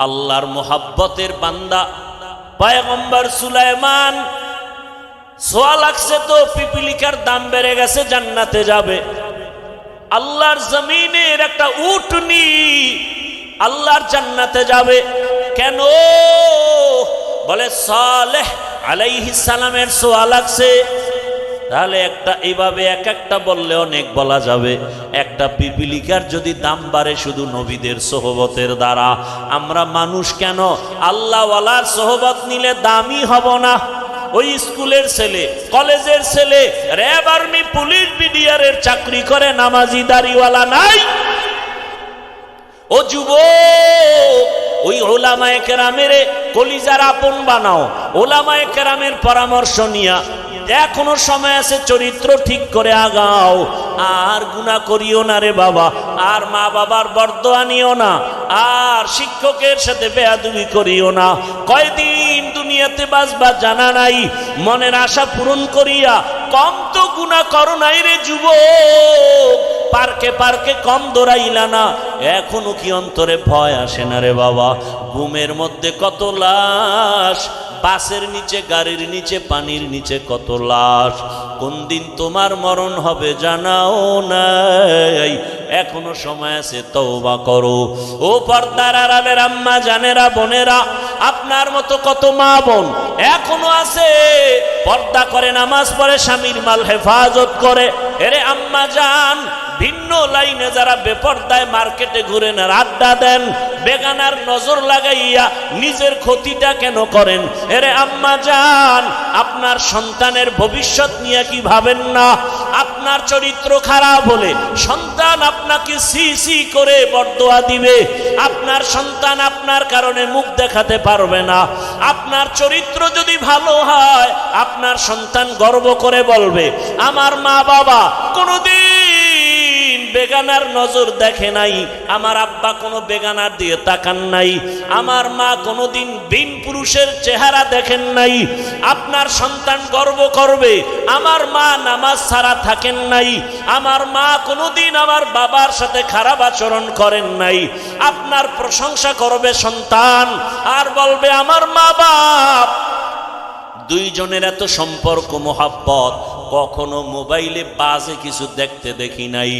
আল্লাহর মোহাব্বতের বান্দা পয়গম্বর সুলাইমান, ছোঁয়া লাগছে তো পিপিলিকার দাম বেড়ে গেছে, জান্নাতে যাবে। আল্লাহর জমিনের একটা উটনি আল্লাহর জান্নাতে যাবে। কেন? বলে সালেহ আলাইহিস সালামের ছোঁয়া লাগছে। তাহলে একটা এইভাবে এক একটা বললে অনেক বলা যাবে। একটা পিপিলিকার যদি দাম বাড়ে শুধু নবীদের সোহবতের দ্বারা, আমরা মানুষ কেন আল্লাহওয়ালার সোহবত নিলে দামি হব না? ওই স্কুলের ছেলে, কলেজের ছেলে, র্যাব, আর্মি, পুলিশ, বিডিআরের চাকরি করে, নামাজি দাড়িওয়ালা নাই। ও যুবক, ওই ওলামায়ে কেরামের কলিজার আপন বানাও। ওলামায়ে কেরামের পরামর্শ নিয়া এখনো সময় আছে, চরিত্র ঠিক করে আগাও। আর গুনাহ করিও না রে বাবা, আর মা বাবার বরদোয়া নিও না, আর শিক্ষকের সাথে বেয়াদবি করিও না। কয়দিন দুনিয়াতে বাঁচবা জানা নাই, মনের আশা পূরণ করিয়া কম তো গুনাহ করো নাই রে যুবক, পার্কে পার্কে কম দৌড়াইলা না, এখনো কি অন্তরে ভয় আসে না রে বাবা? ঘুমের মধ্যে কত লাশ, বাসের নিচে, গাড়ির নিচে, পানির নিচে কত লাশ। কোন দিন তোমার মরণ হবে জানাও নাই, এখনো সময় আছে, তওবা করো। ও পর্দার আড়ালের আম্মা জানেরা, বোনেরা, আপনার মতো কত মা বোন এখনো আছে পর্দা করে, নামাজ পড়ে, স্বামীর মাল হেফাজত করে। এরে আম্মা জান, ভিন্ন লাইনে যারা বেপর্দায় মার্কেটে ঘুরেন আর আড্ডা দেন, বেগানার নজর লাগাইয়া নিজের ক্ষতিটা কেন করেন? এরে আম্মা জান, আপনার সন্তানের ভবিষ্যৎ নিয়ে কি ভাবেন না? আপনার চরিত্র খারাপ হলে সন্তান আপনাকে সি সি করে বরদোয়া দিবে, আপনার সন্তান আপনার কারণে মুখ দেখাতে পারবে না। আপনার চরিত্র যদি ভালো হয়, আপনার সন্তান গর্ব করে বলবে, আমার মা বাবা কোনোদিন বেগানার নজর দেখে নাই, আমার আব্বা কোনো বেগানার দিয়ে তাকান নাই, আমার মা কোনোদিন বিন পুরুষের চেহারা দেখেন নাই। আপনার সন্তান গর্ব করবে, আমার মা নামাজ ছাড়া থাকেন নাই, আমার মা কোনোদিন আমার বাবার সাথে খারাপ আচরণ করেন নাই। আপনার প্রশংসা করবে সন্তান, আর বলবে আমার মা বাপ দুইজনের এত সম্পর্ক মোহাব্বত, কখনো মোবাইলে বাজে কিছু দেখতে দেখি নাই।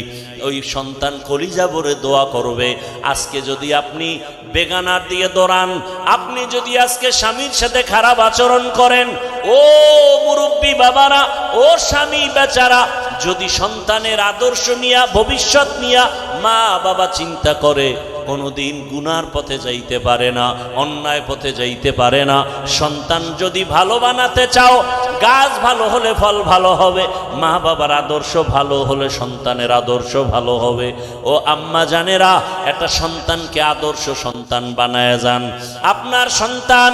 ওই সন্তান কলিজা ভরে দোয়া করবে। আজকে যদি আপনি বেগানার দিয়ে দৌড়ান, আপনি যদি আজকে স্বামীর সাথে খারাপ আচরণ করেন, ও মুরব্বী বাবারা, ও স্বামী বেচারা, যদি সন্তানের আদর্শ নিয়া, ভবিষ্যৎ নিয়া মা বাবা চিন্তা করে, কোনোদিন গুনার পথে যাইতে পারে না, অন্যায় পথে যাইতে পারে না। সন্তান যদি ভালো বানাতে চাও, গাছ ভালো হলে ফল ভালো হবে, মা বাবার আদর্শ ভালো হলে সন্তানের আদর্শ ভালো হবে। ও আম্মা জানেরা, একটা সন্তানকে আদর্শ সন্তান বানায় যান। আপনার সন্তান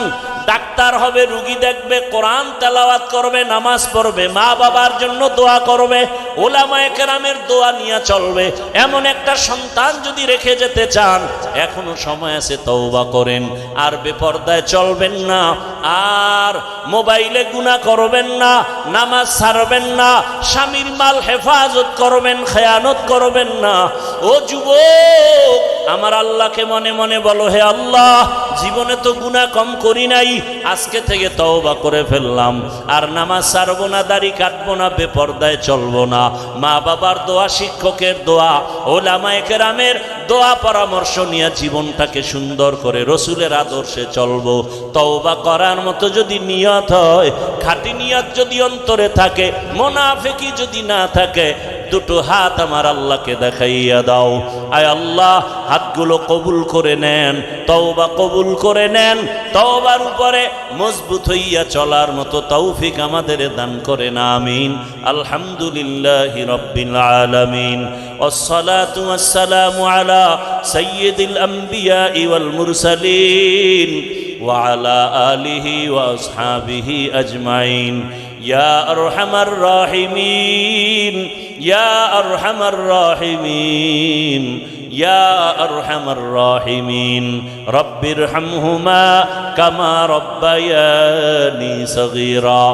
ডাক্তার হবে, রুগী দেখবে, কোরআন তেলাওয়াত করবে, নামাজ পড়বে, মা বাবার জন্য দোয়া করবে, ওলামায়ে কেরামের দোয়া নিয়ে চলবে। এমন একটা সন্তান যদি রেখে যেতে চান, এখনো সময় আছে, তওবা করেন। আর বেপরদায় চলবেন না, আর মোবাইলে গুনাহ করবেন না, নামাজ ছাড়বেন না, স্বামীর মাল হেফাজত করবেন, খেয়ানত করবেন না। ও যুবক, আমার আল্লাহকে মনে মনে বলো, হে আল্লাহ, জীবনে তো গুনাহ কম করি নাই, আজকে থেকে তওবা করে ফেললাম, আর নামাজ ছাড়বো না, দাড়ি কাটবো না, বেপরদায় চলবো না। মা বাবার দোয়া, শিক্ষকের দোয়া, ওলামায়ে কেরামের দোয়া পরামর্শ নিয়ে জীবনটাকে সুন্দর করে রসুলের আদর্শে চলবো। তওবা করার মতো যদি নিয়ত হয়, খাঁটি নিয়ত যদি অন্তরে থাকে, মুনাফিকি যদি না থাকে, দুটো হাত আমার আল্লাহকে দেখাইয়া দাও। আয় আল্লাহ, হাতগুলো কবুল করে নেন, তওবা কবুল করে নেন, তওবার উপরে মজবুত হইয়া চলার মতো তৌফিক আমাদের দান করেন, আমিন। আলহামদুলিল্লাহি রাব্বিল আলামিন, ওয়াসসালাতু ওয়াসসালামু আলা সাইয়্যিদিল আমবিয়া ওয়াল মুরসালিন ওয়া আলা আলিহি ওয়া আসহাবিহি আজমাইন। ইয়া আরহামার রাহিমিন, ইয়া আরহামার রাহিমিন, ইয়া আরহামার রাহিমিন। রব্বিরহামহুমা কামা রব্বায়ানি সগীরা।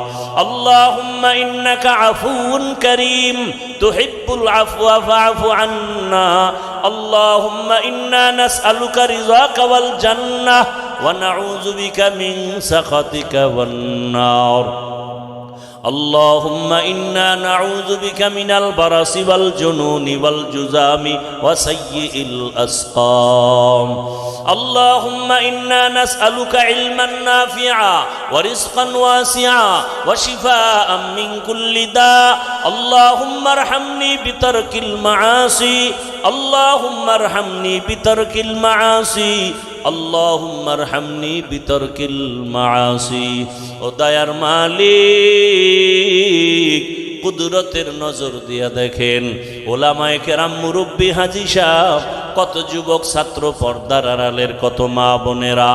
আল্লাহুম্মা ইন্নাকা আফুউন কারীম তুহিব্বুল আফওয়া ফা'ফু আন্না। আল্লাহুম্মা ইন্না নাসআলুকা রিযাকা ওয়াল জান্নাহ ওয়া নাউযু বিকা মিন সাখাতিকা ওয়ান নার। اللهم إنا نعوذ بك من البرص والجنون والجذام وسيء الأسقام. اللهم إنا نسألك علما نافعا ورزقا واسعا وشفاء من كل داء. اللهم ارحمني بترك المعاصي، اللهم ارحمني بترك المعاصي، اللهم ارحمني بترك المعاصي. ও দয়ার মালিক, কুদরতের নজর দিয়া দেখেন, ওলামায়ে কেরাম, মুরব্বী, হাজী সাহেব কত যুবক ছাত্র, পর্দার আড়ালের কত মা বোনেরা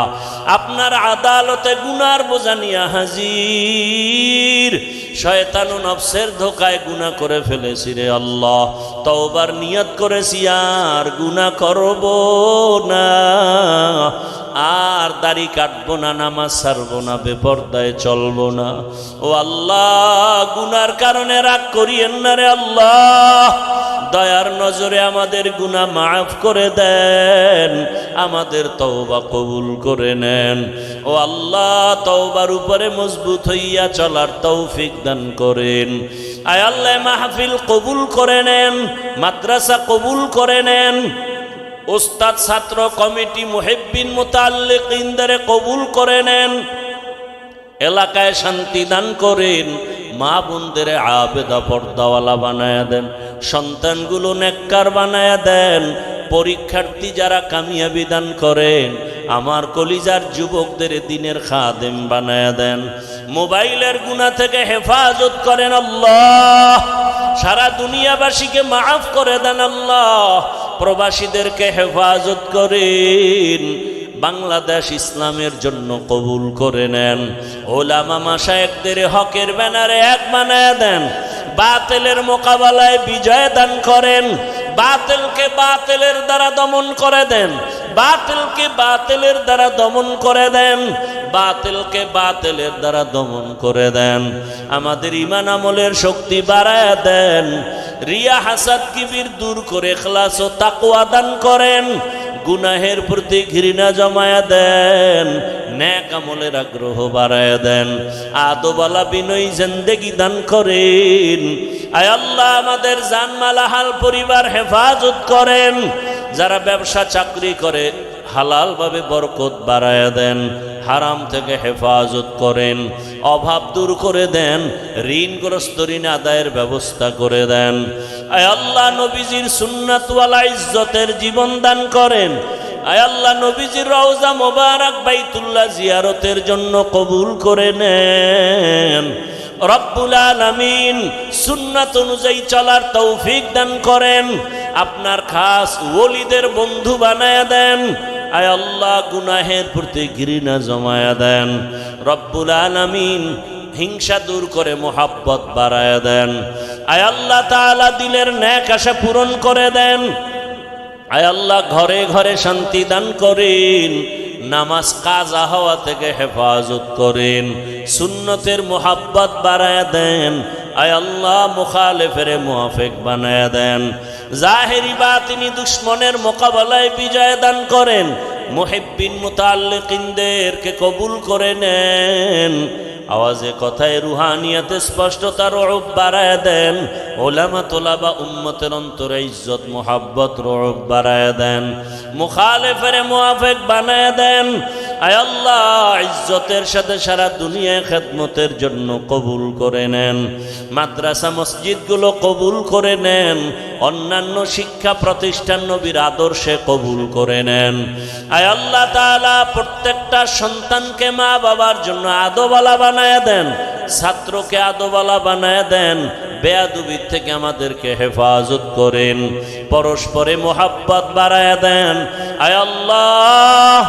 আপনার আদালতে গুনার বোঝা নিয়ে হাজির। শয়তান ও নফসের ধোকায় গুনাহ করে ফেলেছি রে আল্লাহ, তওবার নিয়ত করেছি আর গুনাহ করব না, আর দাড়ি কাটবো না, নামাজ ছাড়বো না, বেপরদায় চলবো না। ও আল্লাহ, গুনার কারণে রাগ করিয়েন না রে আল্লাহ, দয়ার নজরে আমাদের গুনাহ মাফ করে দেন, আমাদের তওবা কবুল করে নেন। ও আল্লাহ, তওবার উপরে মজবুত হইয়া চলার তৌফিক দান করেন। আয় আল্লাহ, মাহফিল কবুল করে নেন, মাদ্রাসা কবুল করে নেন, ওস্তাদ ছাত্র কমিটি মুহিব্বিন মুতাআল্লিকিনদের কবুল করে নেন, এলাকায় শান্তি দান করেন, মা বোনদের আবেদা পর্দাওয়ালা বানায়া দেন, সন্তানগুলো নেককার বানায়া দেন, পরীক্ষার্থী যারা কামিয়াবি দান করেন, আমার কলিজার যুবকদের দিনের খাদেম বানায়া দেন, মোবাইলের গুনাহ থেকে হেফাজত করেন আল্লাহ, সারা দুনিয়াবাসীকে মাফ করে দেন আল্লাহ, প্রবাসীদেরকে হেফাজত করেন, বাংলাদেশ ইসলামের জন্য কবুল করে নেন, ওলামা মাশায়েখদের হকের ব্যানারে এক বানায়া দেন, বাতিলের মোকাবেলায় বিজয় দান করেন, বাতিলকে বাতিলের দ্বারা দমন করে দেন, বাতিলকে বাতিলের দ্বারা দমন করে দেন, বাতিলকে বাতিলের দ্বারা দমন করে দেন, আমাদের ঈমান আমলের শক্তি বাড়ায়া দেন, রিয়া হাসাদ কিবির দূর করে ইখলাস ও তাকওয়া দান করেন, গুনাহের প্রতি ঘৃণা জমায়া দেন, নেক আমলের আগ্রহ বাড়ায়া দেন, আদবওয়ালা বিনয়ী জিন্দেগি দান করেন। আয় আল্লাহ, আমাদের জানমাল হাল পরিবার হেফাজত করেন, যারা ব্যবসা চাকরি করে হালাল ভাবে বরকত বাড়ায়া দেন, হারাম থেকে হেফাজত করেন, অভাব দূর করে দেন, ঋণগ্রস্ত ঋণ আদায়ের ব্যবস্থা করে দেন। আয় আল্লাহ, নবীজির সুন্নাতওয়ালা ইজ্জতের জীবন দান করেন। আয় আল্লাহ, নবীজির রওজা মোবারক বাইতুল্লাহ জিয়ারতের জন্য কবুল করে নেন। রব্বুল আলামিন সুন্নাত অনুযায়ী চলার তৌফিক দান করেন, আপনার খাস ওলিদের বন্ধু বানায়া দেন। আয় আল্লাহ, গুনাহের প্রতি ঘৃণা জমায়া দেন। রব্বুল আলামিন হিংসা দূর করে মোহাব্বত বাড়ায়া দেন। আয় আল্লাহ তাআলা দিলের নেক আশা পূরণ করে দেন। আয় আল্লাহ, ঘরে ঘরে শান্তি দান করেন, নামাজ কাজা হওয়া থেকে হেফাজত করেন, সুন্নতের মোহাব্বত বাড়ায়া দেন। আয় আল্লাহ, মুখালেফের মুওয়াফিক বানায়া দেন, জাহেরি বাতিনি দুশ্মনের মোকাবেলায় বিজয় দান করেন, মুহিব্বিন মুতাআল্লিকিনদেরকে কবুল করে নেন। আওয়াজে কথায় রুহানিয়াতে স্পষ্টতা রূপ বাড়ায়া দেন, ওলামা তোলাবা উম্মতের অন্তরে ইজ্জত মোহাব্বত রূপ বাড়ায়া দেন, মুখালেফের মুওয়াফিক বানায়া দেন। আয় আল্লাহ, ইজ্জতের সাথে সারা দুনিয়ায় খেদমতের জন্য কবুল করে নেন, মাদ্রাসা মসজিদগুলো কবুল করে নেন, অন্যান্য শিক্ষা প্রতিষ্ঠান নবীর আদর্শে কবুল করে নেন। আয় আল্লাহ তাআলা, প্রত্যেকটা সন্তানকে মা বাবার জন্য আদবওয়ালা বানায়া দেন, ছাত্রকে আদবওয়ালা বানায়া দেন, বেয়াদবির থেকে আমাদেরকে হেফাজত করেন, পরস্পরে মোহাব্বত বাড়ায়া দেন। আয় আল্লাহ,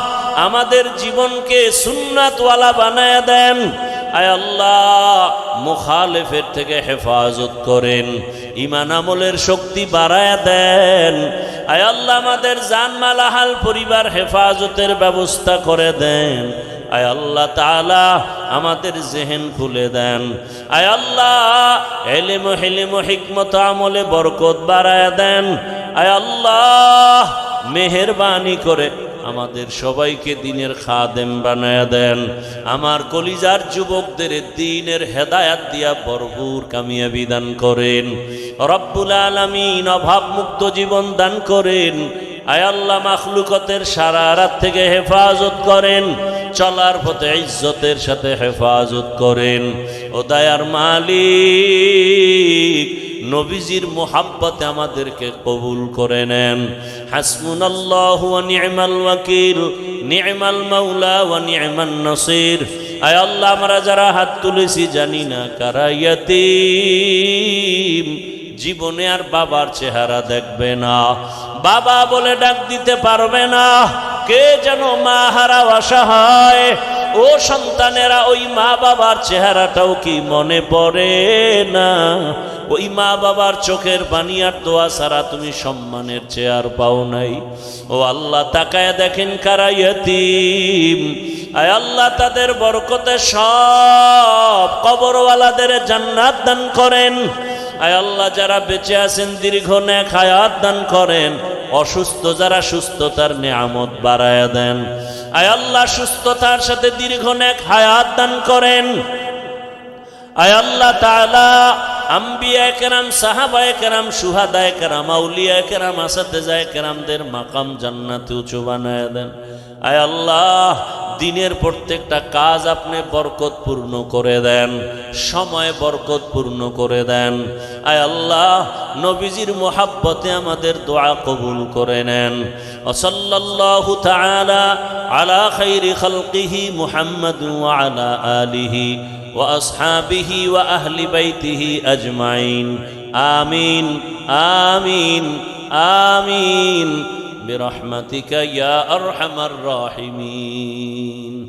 আমাদের জীবনকে সুন্নাতওয়ালা বানায়া দেন। আয় আল্লাহ, মুখালেফের থেকে হেফাজত করেন, ঈমান আমলের শক্তি বাড়ায়া দেন। আয় আল্লাহ, আমাদের জানমাল আহাল পরিবার হেফাজতের ব্যবস্থা করে দেন। আয় আল্লাহ তাআলা, আমাদের জেহেন খুলে দেন। আয় আল্লাহ, ইলম হিলম হিকমত আমলে বরকত বাড়ায়া দেন। আয় আল্লাহ, মেহেরবানি করে আমাদের সবাইকে দ্বীনের খাদেম বানায়া দেন। আমার কলিজার যুবকদের দ্বীনের হেদায়াত দিয়া ভরপুর কামিয়াবি দান করেন। রব্বুল আলামিন অভাব মুক্ত জীবন দান করেন। আয় আল্লাহ, মাখলুকতের শারারাত থেকে হেফাজত করেন, চলার পথে ইজ্জতের সাথে হেফাজত করেন। ও দয়ার মালিক, নবীজির মোহাব্বতে আমাদেরকে কবুল করে নেন। হাসবুনাল্লাহু ওয়া নি'মাল ওয়াকিল, নি'মাল মাওলা ওয়া নি'মান নাসির। আয় আল্লাহ, আমরা যারা হাত তুলেছি জানি না কারা ইয়াতীম, জীবনে আর বাবার চেহারা দেখবে না, বাবা বলে ডাক দিতে পারবে না। কে যেন মা হারা অসহায়, ও সন্তানেরা ওই মা বাবার চেহারাটাও কি মনে পড়ে না? ওই মা বাবার চোখের পানি আর দোয়া ছাড়া তুমি সম্মানের চেয়ার পাও নাই। ও আল্লাহ, তাকায় দেখেন কারা ইয়তীম। আয় আল্লাহ, তাদের বরকতে সব কবরওয়ালাদের জান্নাত দান করেন। আয় আল্লাহ, যারা বেঁচে আছেন দীর্ঘ নেক হায়াত দান করেন, অসুস্থ যারা সুস্থতার নিয়ামত বাড়ায়া দেন। আয় আল্লাহ, সুস্থতার সাথে দীর্ঘ নেক হায়াত দান করেন। আয় আল্লাহ তাআলা, আম্বিয়ায়ে কেরাম, সাহাবায়ে কেরাম, শুহাদায়ে কেরাম, আউলিয়ায়ে কেরাম, আসাতেজায়ে কেরামদের মাকাম জান্নাতে উঁচু বানায় দেন। আয় আল্লাহ, দিনের প্রত্যেকটা কাজ আপনি বরকতপূর্ণ করে দেন, সময় বরকতপূর্ণ করে দেন। আয় আল্লাহ, নবীজির মোহাব্বতে আমাদের দোয়া কবুল করে নেন। সাল্লাল্লাহু তাআলা আলা খাইরি খালকিহি মুহাম্মাদ ওয়া আলা আলিহি ওয়া আসহাবিহি ওয়া আহলি বাইতিহি আজমাইন। আমিন আমিন আমিন বিরহমাতিকা ইয়া আরহামার রাহিমিন।